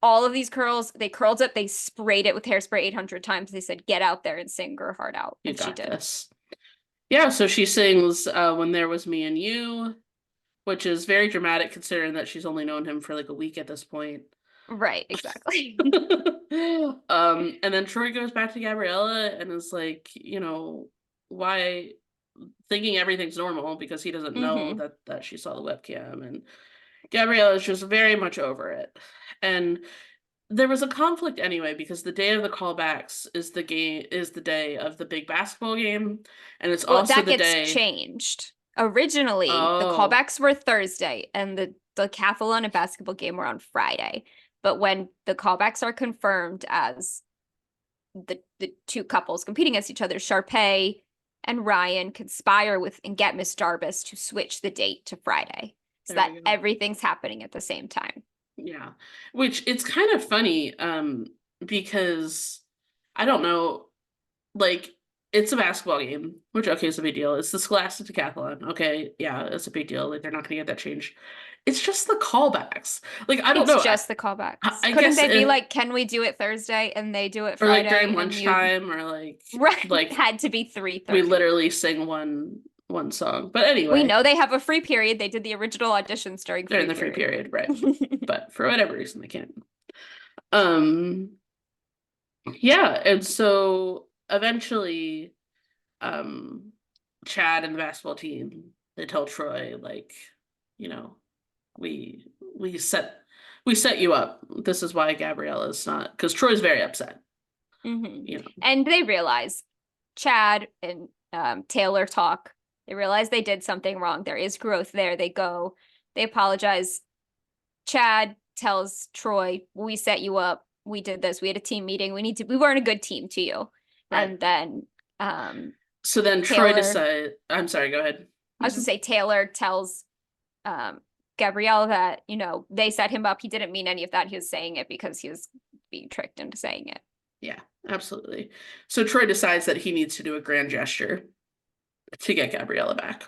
all of these curls, they curled it, they sprayed it with hairspray 800 times. They said, "Get out there and sing her heart out," You and she got did. this. Yeah, so she sings When There Was Me and You, which is very dramatic considering that she's only known him for like a week at this point. Right, exactly. And then Troy goes back to Gabriella and is like, why thinking everything's normal because he doesn't know Hmm. that she saw the webcam, and Gabriella is just very much over it. And there was a conflict anyway because the day of the callbacks is the day of the big basketball game, and it's Well, also that the gets day. changed. Originally, the Oh, callbacks were Thursday and the decathlon and basketball game were on Friday. But when the callbacks are confirmed as the two couples competing against each other, Sharpay and Ryan conspire with and get Miss Darbus to switch the date to Friday so there that we go. everything's happening at the same time. Yeah. Which it's kind of funny, because I don't know, like it's a basketball game, which okay is a big deal. It's the Scholastic Decathlon. Okay, yeah, it's a big deal. Like they're not gonna get that changed. It's just the callbacks. Like I don't It's know. just the I, callbacks. I Couldn't guess they be if like, can we do it Thursday and they do it or like Friday during and you lunchtime or right like had to be we 3:30. literally sing one song. But We anyway, know they have a free period. They did the original auditions during they're in free the free period. period, right? But for whatever reason they can't. Um yeah, and so eventually um Chad and the basketball team, they tell Troy like, you know, we we set we set you up. This is why Gabriella's not, because Troy's very upset, Hmm. you know. And they realize Chad and Taylor talk. They realize they did something wrong. There is growth there. They go, they apologize. Chad tells Troy, "We set you up. We did this. We had a team meeting. We weren't a good team to you." Right. And then um, So then Troy Taylor, decide I'm sorry, go ahead. I was just say Taylor tells um, Gabrielle that, they set him up. He didn't mean any of that. He was saying it because he was being tricked into saying it. Yeah, absolutely. So Troy decides that he needs to do a grand gesture to get Gabriella back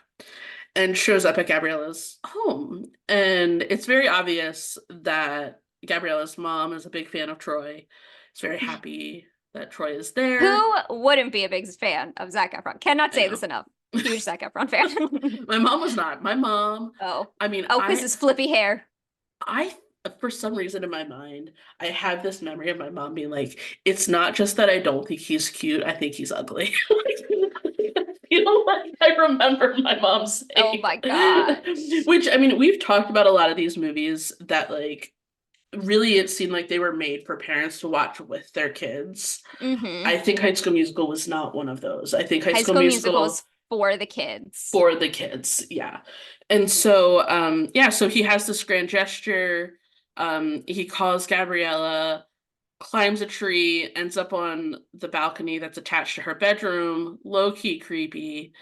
and shows up at Gabriella's home. And it's very obvious that Gabriella's mom is a big fan of Troy. Is very happy that Troy is there. Who wouldn't be a big fan of Zac Efron? Cannot I say know. this enough. Huge Zac Efron fan. My mom was not. My mom, Oh. I mean, Oh, because his flippy hair. I, for some reason in my mind, I have this memory of my mom being like, it's not just that I don't think he's cute, I think he's ugly. Like I remember my mom saying. Oh my gosh. Which, I mean, we've talked about a lot of these movies that like really it seemed like they were made for parents to watch with their kids. Mm-hmm. I think High School Musical was not one of those. I think High High School School Musical Musical is for the kids. for the kids. Yeah. And so yeah, so he has this grand gesture. He calls Gabriella, climbs a tree, ends up on the balcony that's attached to her bedroom, low-key creepy.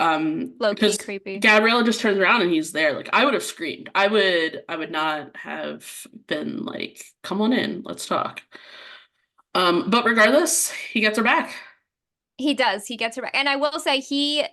Low-key Because creepy. Gabriella just turns around and he's there. Like I would have screamed. I would not have been like, come on in, let's talk. But regardless, he gets her back. He does. He gets her back. And I will say he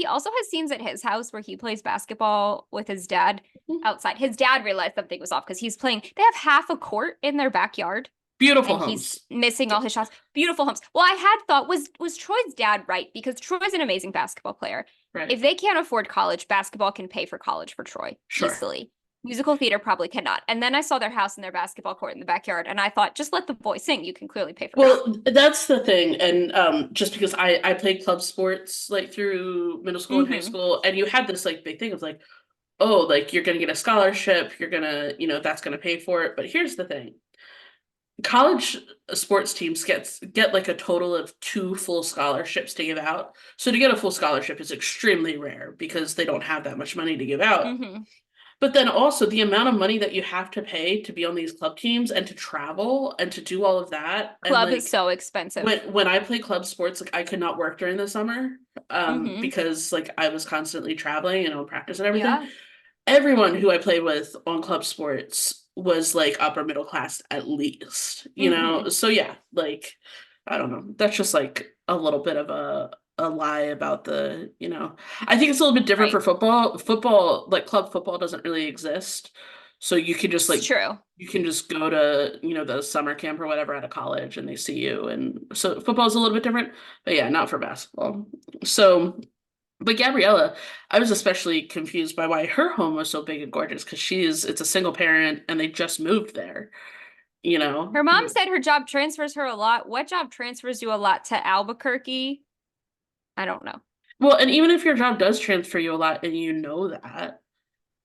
also has scenes at his house where he plays basketball with his dad outside. His dad realized something was off because he's playing. They have half a court in their backyard. Beautiful and homes. he's missing all his shots. Beautiful homes. Well, I had thought was Troy's dad right? Because Troy's an amazing basketball player. Right. If they can't afford college, basketball can pay for college for Troy Sure. easily. Musical theater probably cannot. And then I saw their house and their basketball court in the backyard, and I thought, just let the boy sing. You can clearly pay for Well, college. that's the thing. And just because I played club sports like through middle school and high school, and you had this like big thing of like, oh, like you're gonna get a scholarship, you're gonna, that's gonna pay for it. But here's the thing. College sports teams get like a total of 2 full scholarships to give out. So to get a full scholarship is extremely rare because they don't have that much money to give out. But then also the amount of money that you have to pay to be on these club teams and to travel and to do all of that. Club and, is so expensive. When I play club sports, like I could not work during the summer because like I was constantly traveling and on practice and everything. Yeah. Everyone who I played with on club sports was like upper middle class at least, you know? So yeah, like, I don't know. That's just like a little bit of a lie about the, I think it's a little bit different for football. Football, like club football doesn't really exist. So you can just like, It's true. You can just go to, the summer camp or whatever at a college and they see you. And so football is a little bit different, but yeah, not for basketball. So, but Gabriella, I was especially confused by why her home was so big and gorgeous because it's a single parent and they just moved there, Her mom said her job transfers her a lot. What job transfers you a lot to Albuquerque? I don't know. Well, and even if your job does transfer you a lot and you know that,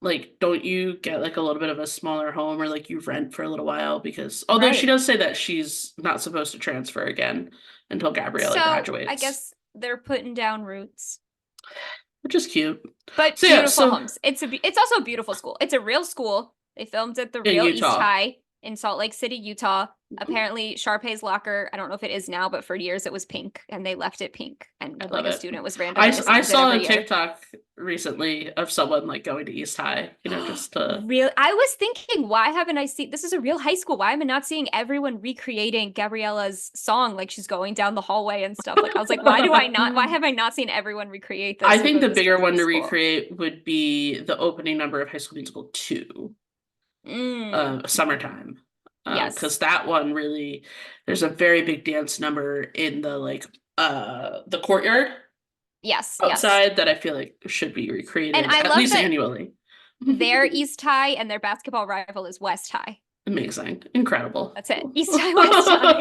like, don't you get like a little bit of a smaller home or like you rent for a little while? Because although she does say that she's not supposed to transfer again until Gabriella graduates. I guess they're putting down roots. Which is cute. But so, beautiful homes. It's also a beautiful school. It's a real school. They filmed at the real East High in Salt Lake City, Utah. Apparently, Sharpay's locker, I don't know if it is now, but for years it was pink, and they left it pink. And like a student was randomly I saw a TikTok recently of someone like going to East High, just to I was thinking, why haven't I seen this is a real high school? Why am I not seeing everyone recreating Gabriella's song like she's going down the hallway and stuff? Like I was like, why have I not seen everyone recreate this? I think the bigger one to recreate would be the opening number of High School Musical 2. Summertime. Yes, because that one really, there's a very big dance number in the like the courtyard. Yes, outside that I feel like should be recreated and I at love least that annually. Their East High and their basketball rival is West High. Amazing, incredible. That's it. East High, West High.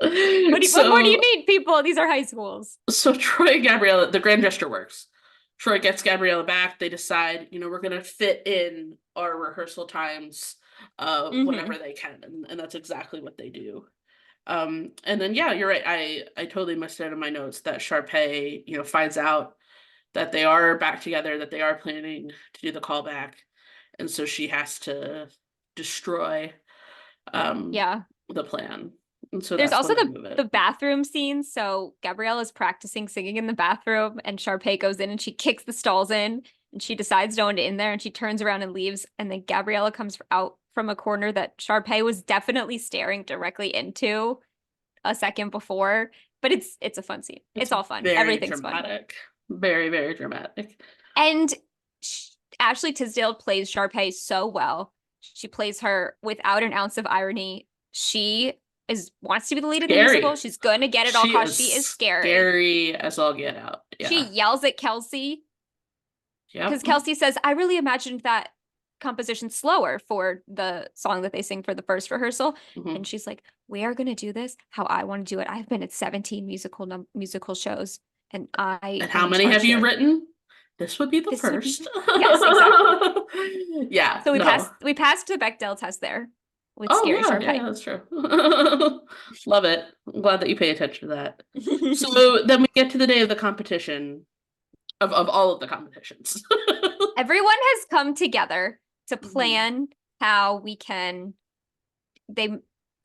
What more do you need, people? These are high schools. So Troy and Gabriella, the grand gesture works. Troy gets Gabriella back. They decide, we're gonna fit in our rehearsal times whenever they can, and that's exactly what they do. And then yeah, you're right. I totally missed it in my notes that Sharpay, finds out that they are back together, that they are planning to do the callback, and so she has to destroy the plan. And so there's also the bathroom scene. So Gabrielle is practicing singing in the bathroom, and Sharpay goes in and she kicks the stalls in, and she decides no one in there, and she turns around and leaves, and then Gabriella comes out from a corner that Sharpay was definitely staring directly into a second before. But it's a fun scene. It's all fun. Everything's dramatic. Very, very dramatic. And Ashley Tisdale plays Sharpay so well. She plays her without an ounce of irony. She wants to be the lead of the musical. She's going to get it all costs. She is scary. Scary as all get out. Yeah. She yells at Kelsey. Because Kelsey says, I really imagined that composition slower for the song that they sing for the first rehearsal. And she's like, we are going to do this how I want to do it. I've been at 17 musical shows. And how many have you written? This would be the first. Yes, exactly. Yeah. So we passed the Bechdel test there with Scary Sharpay. Yeah, that's true. Love it. I'm glad that you pay attention to that. So then we get to the day of the competition. of all of the competitions. Everyone has come together to Mhm. plan how we can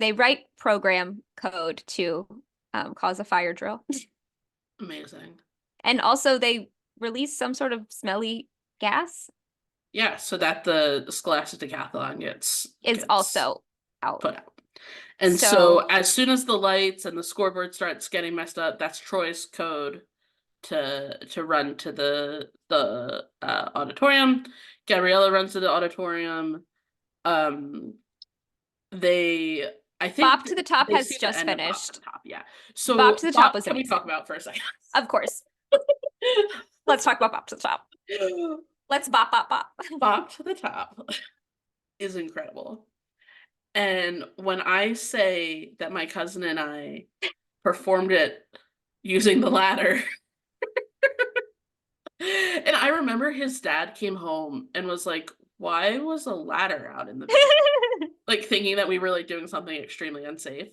they write program code to cause a fire drill. Amazing. And also they release some sort of smelly gas Yeah, so that the Scholastic Decathlon is gets also out. put out. And so So as soon as the lights and the scoreboard starts getting messed up, that's Troy's code to run to the auditorium. Gabriella runs to the auditorium. Um, they I Bop think to the Top they has see the just end of Bop to the finished. Top. Yeah. Bop So to the Top Bop, was can we amazing. talk about for a second? Of course. Let's talk about Bop to the Top. Let's bop, bop, bop. Bop to the Top is incredible. And when I say that my cousin and I performed it using the ladder, and I remember his dad came home and was like, "Why was a ladder out in the middle?" Like thinking that we were like doing something extremely unsafe.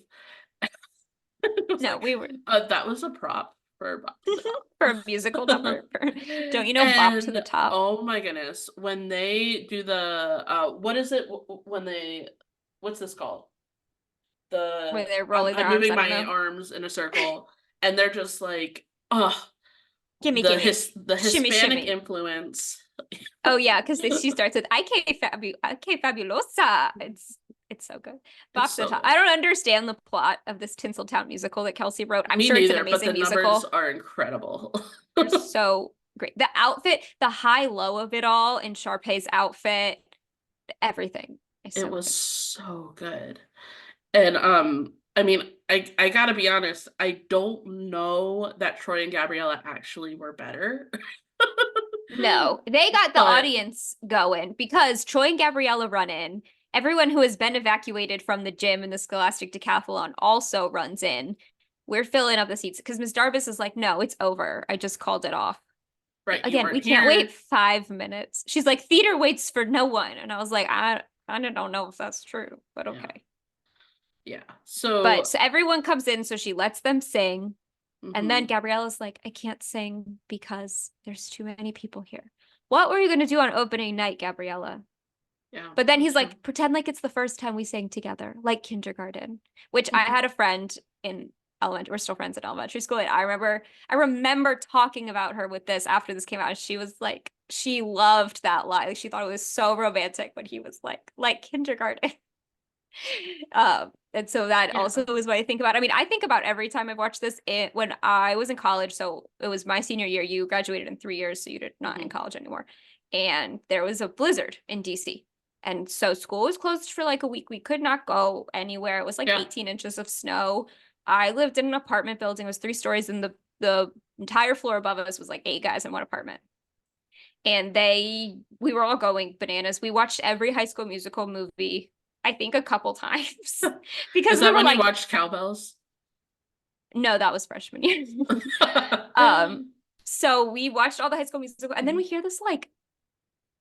It was No, like, we were that was a prop for Bop to the Top. for a musical number. Don't you know Bop to the And Top? oh my goodness, when they do the what is it when they what's this called? Where The they're rolling their I'm arms, moving I don't my know. arms in a circle and they're just like, oh, Gimme, gimme. the Shimmy, Hispanic shimmy. influence. Oh yeah, because she starts with I K Fabulosa. It's so good. It's Bop to the so Top. good. I don't understand the plot of this Tinseltown musical that Kelsey wrote. I'm Me sure it's an neither, but the amazing numbers musical. are incredible. They're so great. The outfit, the high low of it all in Sharpay's outfit, everything is It so was good. so good. And I mean, I gotta be honest, I don't know that Troy and Gabriella actually were better. No, they got the But audience going because Troy and Gabriella run in. Everyone who has been evacuated from the gym and the Scholastic Decathlon also runs in. We're filling up the seats because Ms. Darbus is like, no, it's over. I just called it off. right, you Again, we weren't can't wait here. 5 minutes. She's like, theater waits for no one. And I was like, I don't know if that's true, but Yeah. okay. Yeah. But So so everyone comes in, so she lets them sing. And then mhm. Gabriella's like, I can't sing because there's too many people here. What were you going to do on opening night, Gabriella? Yeah, But then that's he's true. like, pretend like it's the first time we sang together, like kindergarten, which I Mhm. had a friend in elementary, we're still friends in elementary school. And I remember talking about her with this after this came out. And she was like, she loved that line. Like, she thought it was so romantic when he was like kindergarten. And so that Yeah. also is what I think about. I mean, I think about every time I've watched this when I was in college. So it was my senior year. You graduated in 3 years, so you're not in Mhm. college anymore. And there was a blizzard in DC. And so school was closed for like a week. We could not go anywhere. It was like Yeah. 18 inches of snow. I lived in an apartment building. It was 3 stories, and the entire floor above us was like 8 guys in one apartment. And we were all going bananas. We watched every High School Musical movie, I think a couple times, because Is we that were when you like, watched Cowbells? no, that was freshman year. um, so we watched all the High School Musical, and then we hear this like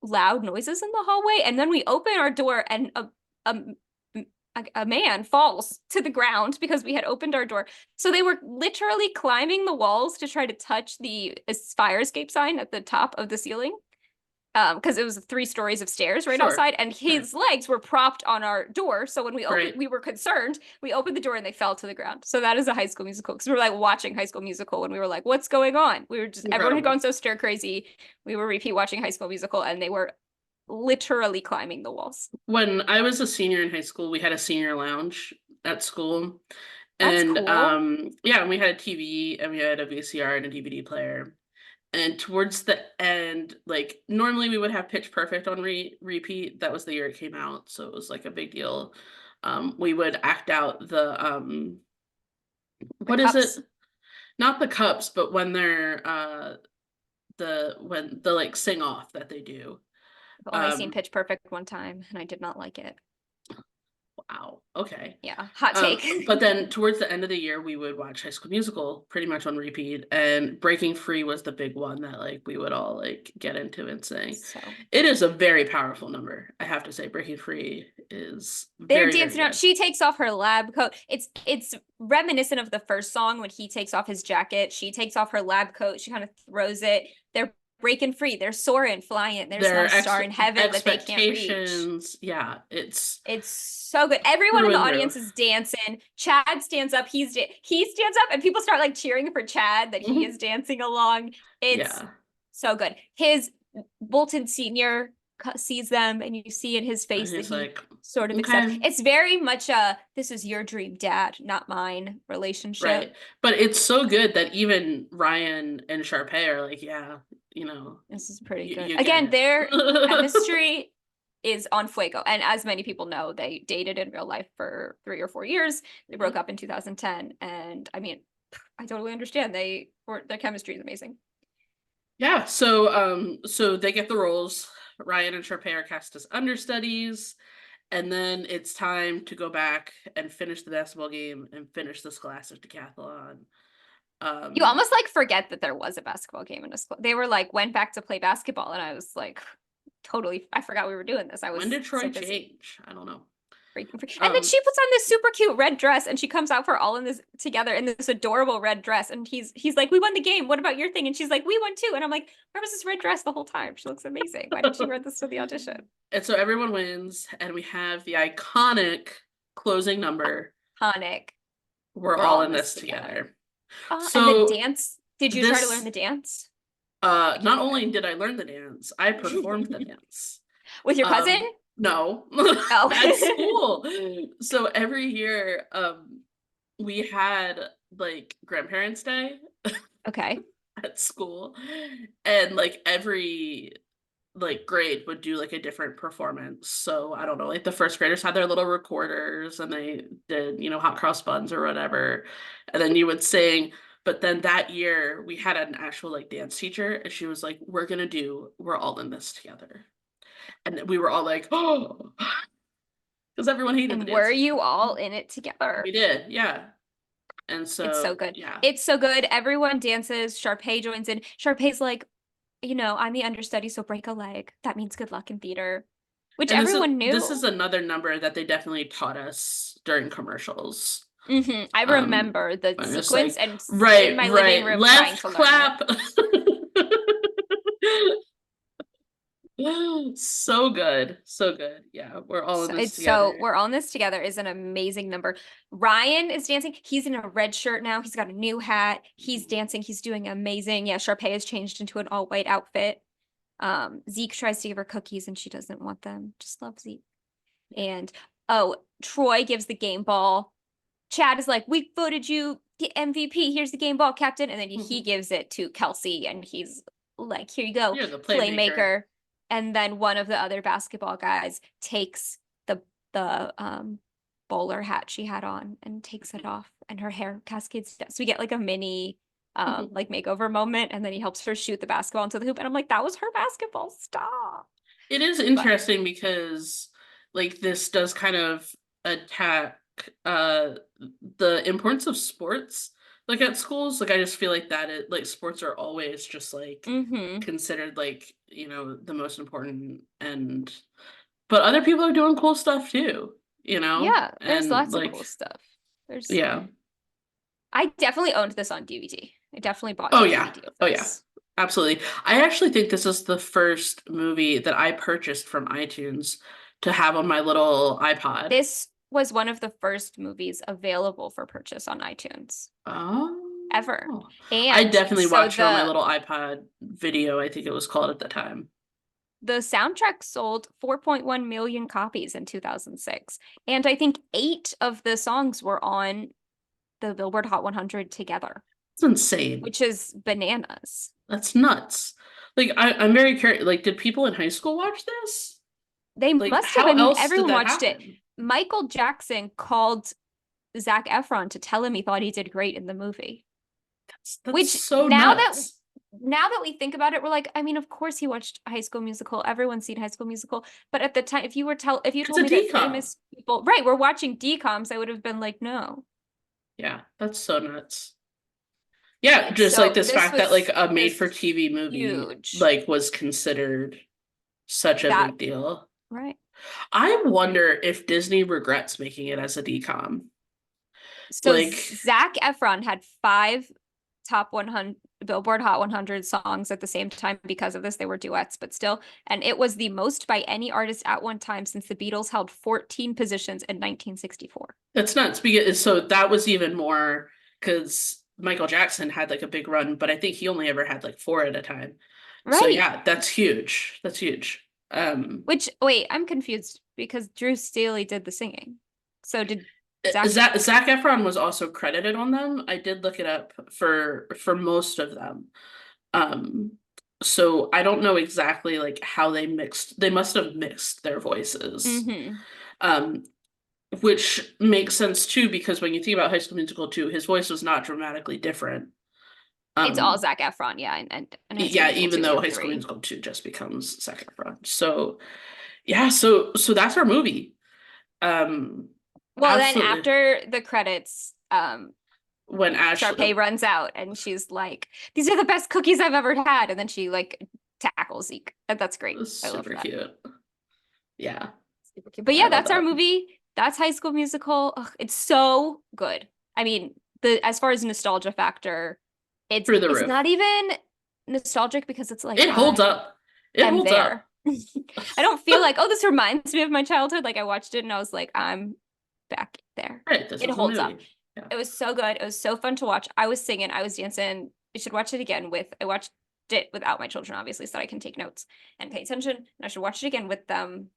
loud noises in the hallway, and then we open our door, and a a man falls to the ground because we had opened our door. So they were literally climbing the walls to try to touch the fire escape sign at the top of the ceiling. Because it was 3 stories of stairs right Sure. outside, and his legs were propped on our door. So when we opened, Right. we were concerned. We opened the door and they fell to the ground. So that is a High School Musical, because we were like watching High School Musical when we were like, "What's going on?" We were just everyone had Incredible. gone so stir crazy. We were repeat watching High School Musical, and they were literally climbing the walls. When I was a senior in high school, we had a senior lounge at school. That's And cool. yeah, and we had a TV and we had a VCR and a DVD player. And towards the end, like normally we would have Pitch Perfect on repeat. That was the year it came out, so it was like a big deal. We would act out the The what is it? cups. Not the cups, but when they're when the like sing off that they do. I've only seen Um Pitch Perfect one time, and I did not like it. Wow. Okay. Yeah, hot take. But then towards the end of the year, we would watch High School Musical pretty much on repeat, and Breaking Free was the big one that like we would all like get into and sing. So It is a very powerful number, I have to say. Breaking Free is they're very, very dancing around. good. She takes off her lab coat. It's reminiscent of the first song when he takes off his jacket. She takes off her lab coat. She kind of throws it. They're breaking free. They're soaring, flying. There's Their not a star in heaven that they can't reach. expectations, yeah, it's So good. Everyone in through the and audience through. is dancing. Chad stands up. He stands up, and people start like cheering for Chad that he Mhm. is dancing along. It's Yeah. so good. His Bolton Senior sees them, and you see in his And face that he's he like, sort of accepts. okay. It's very much a "this is your dream, Dad, not mine" relationship. Right. But it's so good that even Ryan and Sharpay are like, yeah, you know, This is pretty good. you get Again, it. their chemistry is on fuego. And as many people know, they dated in real life for 3 or 4 years. They broke up in 2010. And I mean, I totally understand. Their chemistry is amazing. Yeah, so they get the roles. Ryan and Sharpay are cast as understudies, and then it's time to go back and finish the basketball game and finish the Scholastic Decathlon. You almost like forget that there was a basketball game in a school. They were like went back to play basketball, and I was like, totally, I forgot we were doing this. I was When did Troy so busy. change? I don't know. Breaking free. And then she puts on this super cute red dress, and she comes out for all in this together in this adorable red dress. And he's like, "We won the game. What about your thing?" And she's like, "We won too." And I'm like, "Where was this red dress the whole time? She looks amazing. Why didn't she wear this to the audition?" And so everyone wins, and we have the iconic closing number. Iconic. We're all in this together. And the So dance. Did you try to learn the dance? not only did I learn the dance, I performed the dance. With your cousin? No. Oh. At school. So every year, we had like Grandparents' Day Okay. at school, and like every like grade would do like a different performance. So I don't know, like the first graders had their little recorders and they did, hot cross buns or whatever. And then you would sing. But then that year we had an actual like dance teacher, and she was like, we're all in this together. And we were all like, oh, because everyone hated the And dance were teacher. you all in it together? We did, yeah. And so It's so good. yeah. It's so good. Everyone dances. Sharpay joins in. Sharpay's like, I'm the understudy, so break a leg. That means good luck in theater, which And everyone knew. This is another number that they definitely taught us during commercials. I remember the sequence, like, and right, in my right. living room Left trying to clap. learn So good. So good. Yeah, we're all in this it. together. We're all in this together is an amazing number. Ryan is dancing. He's in a red shirt now. He's got a new hat. He's dancing. He's doing amazing. Yeah, Sharpay has changed into an all white outfit. Zeke tries to give her cookies and she doesn't want them. Just love Zeke. And Troy gives the game ball. Chad is like, "We voted you the MVP. Here's the game ball, Captain." And then he gives it to Kelsey, and he's like, "Here you go, You're the playmaker." And then one of the other basketball guys takes the bowler hat she had on and takes it off, and her hair cascades down. So we get like a mini like makeover moment, and then he helps her shoot the basketball into the hoop. And I'm like, that was her basketball. Stop. It is interesting because like this does kind of attack the importance of sports like at schools. Like I just feel like like sports are always just like considered like, the most important, but other people are doing cool stuff too, Yeah, there's and lots like of cool stuff. yeah. I definitely owned this on DVD. I definitely bought Oh the yeah. DVD of Oh yeah. this. Absolutely. I actually think this is the first movie that I purchased from iTunes to have on my little iPod. This was one of the first movies available for purchase on iTunes. Oh. Ever. I And definitely watched it on my little iPod video, I think it was called at the time. The soundtrack sold 4.1 million copies in 2006. And I think 8 of the songs were on the Billboard Hot 100 together. It's insane. Which is bananas. That's nuts. Like, I'm very curious. Like, did people in high school watch this? They like, must have. I mean, everyone watched happen? it. Michael Jackson called Zac Efron to tell him he thought he did great in the movie. That's so nuts. now that we think about it, we're like, I mean, of course he watched High School Musical. Everyone's seen High School Musical. But at the time, if you It's told a me that decom. famous people, right, we're watching DComs, I would have been like, no. Yeah, that's so nuts. Yeah, just like So this this fact that like was a made for just TV movie huge. like was considered such a That big deal. right. I wonder if Disney regrets making it as a decom. So Like, Zac Efron had 5 top 100 Billboard Hot 100 songs at the same time because of this. They were duets, but still. And it was the most by any artist at one time since the Beatles held 14 positions in 1964. that's nuts. Because so that was even more because Michael Jackson had like a big run, but I think he only ever had like four at a time. So Right. yeah, that's huge. That's huge. Which, wait, I'm confused because Drew Staley did the singing. So did Zac? Zac Efron was also credited on them. I did look it up for most of them. Um, so I don't know exactly like how they mixed. They must have mixed their voices. Mm-hmm. Um, which makes sense too because when you think about High School Musical 2, his voice was not dramatically different. It's all Um, Zac Efron, yeah, and High School yeah, Musical even 2 though and High School 3. Musical 2 just becomes Zac Efron. So yeah, so that's our movie. Um, Well, then absolutely. after the credits, When Sharpay Ashley, runs out and she's like, "These are the best cookies I've ever had," and then she like tackles Zeke. And that's great. I love super that. cute. Yeah, Super cute. But I yeah, love that's our that. movie. That's High School Musical. Ugh, it's so good. I mean, the as far as nostalgia factor, Through the it's roof. not even nostalgic because it's like It holds I up. It am holds up. there. I don't feel like, oh, this reminds me of my childhood. Like I watched it and I was like, I'm back there. Right, this It is a holds up. movie. Yeah. It was so good. It was so fun to watch. I was singing, I was dancing. You should watch it again with, I watched it without my children, obviously, so that I can take notes and pay attention. And I should watch it again with them.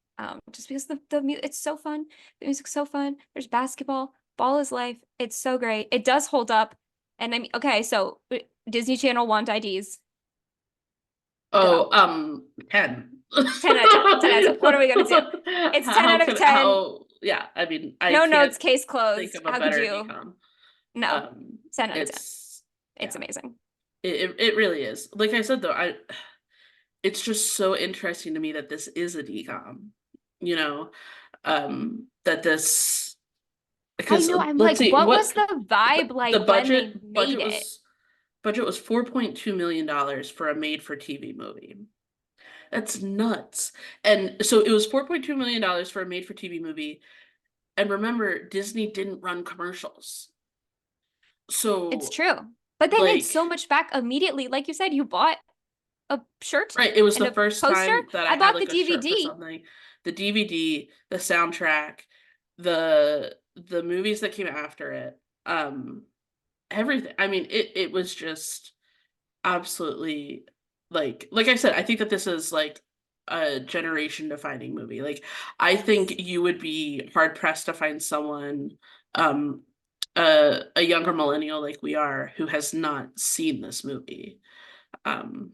Just because it's so fun. The music's so fun. There's basketball. Ball is life. It's so great. It does hold up. And I mean, okay, so Disney Channel want IDs. Oh, Go. 10. 10 out of 10. 10 out of 10. What are we gonna do? It's 10 How out of can 10. yeah, I mean, I No can't notes, case think closed. of a How could better you? decom. No. 10 out of 10. It's It's yeah, amazing. it really is. Like I said though, it's just so interesting to me that this is a decom. You know, that this I because know. I'm let's like, see what was what the vibe the like when they budget made it? budget was $4.2 million for a made for TV movie. That's nuts. And so it was $4.2 million for a made for TV movie. And remember, Disney didn't run commercials. It's So true. But they made like so much back immediately. Like you said, you bought a shirt right, it was and the a first poster. time that I I had bought the like a shirt for DVD. something. The DVD, the soundtrack, the movies that came after it, everything. I mean, it was just absolutely like I said, I think that this is like a generation defining movie. Like I think you would be hard pressed to find someone um a younger millennial like we are who has not seen this movie. Um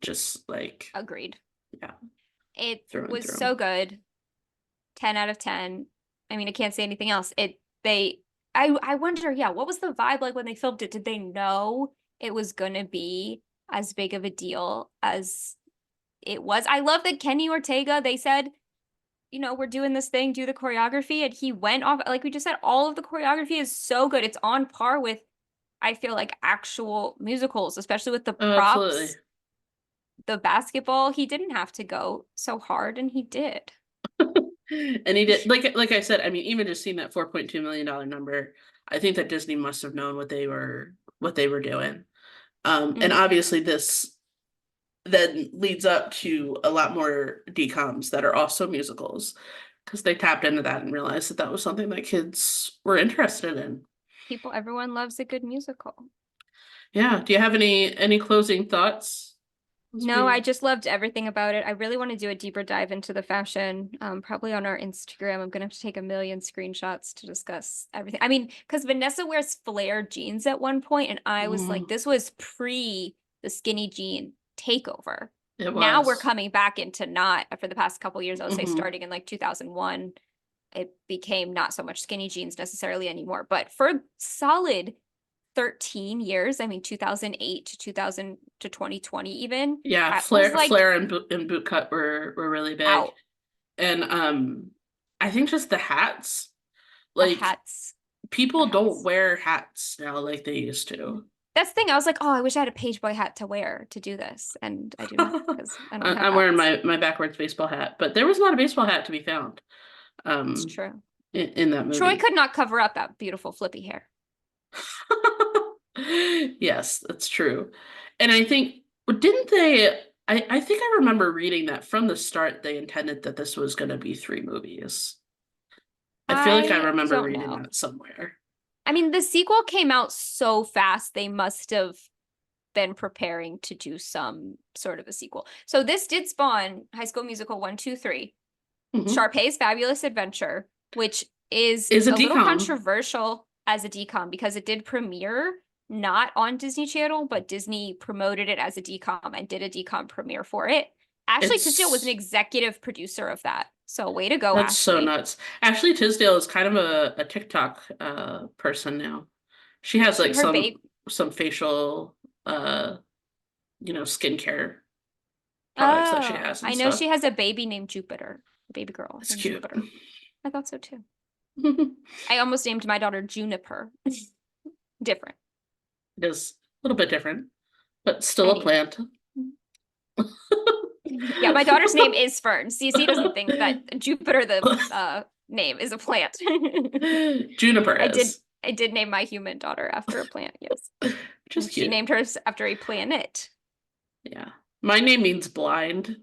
just like Agreed. yeah, It through and was through. so good. 10 out of 10. I mean, I can't say anything else. I wonder, yeah, what was the vibe like when they filmed it? Did they know it was gonna be as big of a deal as it was? I love that Kenny Ortega, they said, we're doing this thing, do the choreography, and he went off, like we just said, all of the choreography is so good. It's on par with, I feel like, actual musicals, especially with the Absolutely. props, the basketball. He didn't have to go so hard, and he did. And he did like I said, I mean, even just seeing that $4.2 million number, I think that Disney must have known what they were doing. And Mhm. obviously this then leads up to a lot more DComs that are also musicals because they tapped into that and realized that that was something that kids were interested in. Everyone loves a good musical. Yeah. Do you have any closing thoughts? No, I just loved everything about it. I really want to do a deeper dive into the fashion, probably on our Instagram. I'm gonna have to take a million screenshots to discuss everything. I mean, because Vanessa wears flared jeans at one point, and I was like, Mm, this was pre the skinny jean takeover. it Now we're was. coming back into not for the past couple years, I would say Hmm. starting in like 2001, it became not so much skinny jeans necessarily anymore. But for solid 13 years. I mean, 2008 to 2000 to 2020 even. Yeah, Hat was like Flair and Bootcut were really big. out. And I think just the hats, The like hats. people don't hats. wear hats now like they used to. That's the thing. I was like, oh, I wish I had a page boy hat to wear to do this. And I do not because I don't have I'm wearing hats. my backwards baseball hat, but there was not a baseball hat to be found It's true. in that Troy movie. could not cover up that beautiful flippy hair. Yes, that's true. And I think didn't they I think I remember reading that from the start they intended that this was going to be three movies. I feel like I I remember don't reading know. that somewhere. I mean, the sequel came out so fast, they must have been preparing to do some sort of a sequel. So this did spawn High School Musical 1, 2, 3, Mhm. Sharpay's Fabulous Adventure, which is Is a little decom. controversial as a decom because it did premiere not on Disney Channel, but Disney promoted it as a decom and did a decom premiere for it. Ashley Tisdale was an executive producer of that. So way to go, That's so Ashley. nuts. Ashley Tisdale is kind of a TikTok person now. She has like some facial skincare products that she has and I know stuff. she has a baby named Jupiter, a baby girl It's named cute. Jupiter. I thought so too. I almost named my daughter Juniper. Different. It is a little bit different, but still a plant. Yeah, my daughter's name is Fern. CC doesn't think that Jupiter, the name, is a plant. Juniper is. I did name my human daughter after a plant, yes. Just cute. She named hers after a planet. Yeah. My name means blind,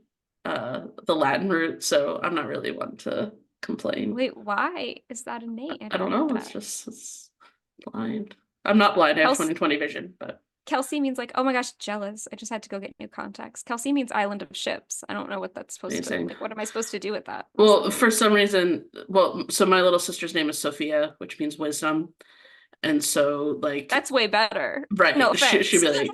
the Latin root, so I'm not really one to complain. Wait, why is that a name? I don't know. It's blind. I'm not blind. I have 20/20 vision, but Kelsey means like, oh my gosh, jealous. I just had to go get new contacts. Kelsey means island of ships. I don't know what that's supposed to like. What am I supposed to do with that? Well, for some reason, so my little sister's name is Sophia, which means wisdom. And so like that's way better. Right. No offense. She'd be like,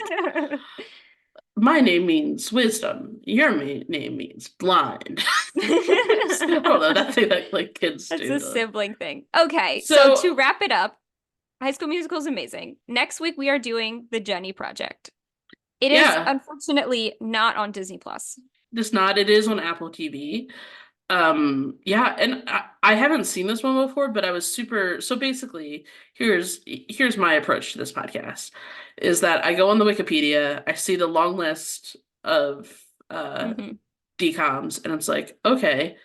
my name means wisdom. Your name means blind. I don't know. That's like kids That's do. a sibling thing. Okay, so to wrap it up, High School Musical is amazing. Next week we are doing the Jenny Project. It is unfortunately not on Disney Plus. It's not. It is on Apple TV. Yeah, and I haven't seen this one before, but I was so basically here's my approach to this podcast is that I go on the Wikipedia, I see the long list of DCOMs, and it's like, okay,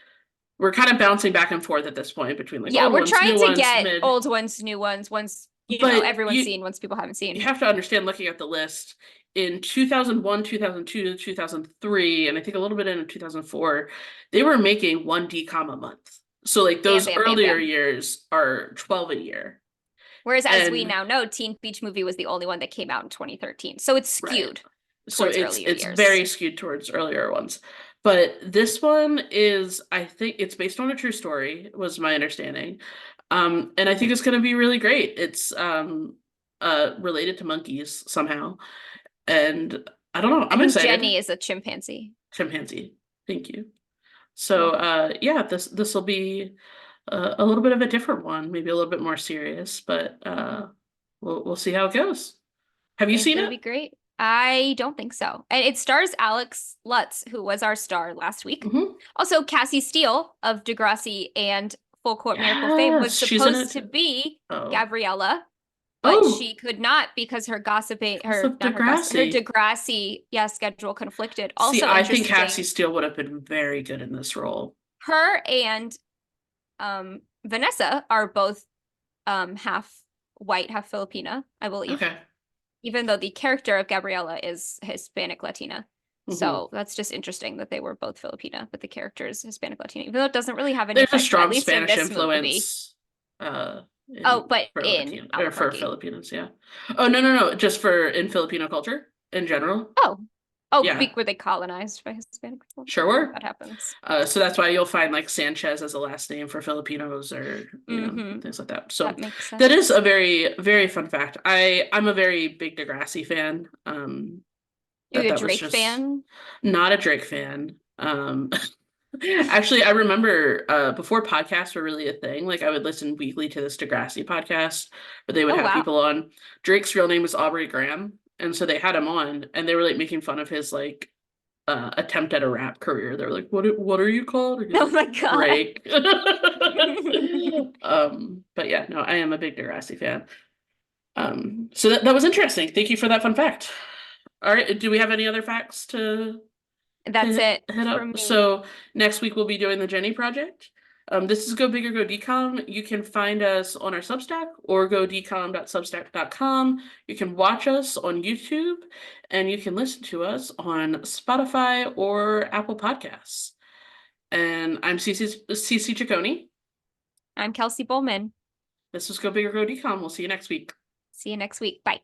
we're kind of bouncing back and forth at this point between like we're trying to get old ones, new ones, ones everyone's seen, ones people haven't seen. You have to understand, looking at the list, in 2001, 2002, 2003, and I think a little bit in 2004, they were making one DCOM a month. So like those earlier years are 12 a year. Whereas as we now know, Teen Beach Movie was the only one that came out in 2013. So it's skewed. So it's very skewed towards earlier ones. But this one is, I think it's based on a true story, was my understanding. And I think it's going to be really great. It's related to monkeys somehow. And I don't know. I'm excited. Jenny is a chimpanzee. Thank you. So yeah, this will be a little bit of a different one, maybe a little bit more serious, but we'll see how it goes. Have you seen it? It'll be great. I don't think so. And it stars Alex Lutz, who was our star last week. Also, Cassie Steele of Degrassi and Full Court Miracle fame was supposed to be Gabriella, but she could not because her Degrassi schedule conflicted. Also, see, I think Cassie Steele would have been very good in this role. Her and Vanessa are both half white, half Filipina, I believe. Okay. Even though the character of Gabriella is Hispanic Latina. So that's just interesting that they were both Filipina, but the character is Hispanic Latina, even though it doesn't really have any. There's a strong Spanish influence. For Filipinos, yeah. Oh no, just in Filipino culture in general. Yeah. Were they colonized by Hispanic people? Sure were. That happens. So that's why you'll find like Sanchez as a last name for Filipinos or things like that. So that is a very, very fun fact. I'm a very big Degrassi fan. You're a Drake fan? Not a Drake fan. Actually, I remember before podcasts were really a thing, like I would listen weekly to this Degrassi podcast where they would Oh have wow. people on. Drake's real name was Aubrey Graham, and so they had him on and they were like making fun of his like attempt at a rap career. They were like, what are you called?" And he's Oh like, my God. Drake. But yeah, no, I am a big Degrassi fan. So that was interesting. Thank you for that fun fact. All right, do we have any other facts to That's it hit from up? me. So next week we'll be doing the Jenny Project. This is Go Big or Go Decom. You can find us on our Substack or godecom.substack.com. You can watch us on YouTube and you can listen to us on Spotify or Apple Podcasts. And I'm Cece Ciccone. I'm Kelsey Bowman. This is Go Big or Go Decom. We'll see you next week. See you next week. Bye.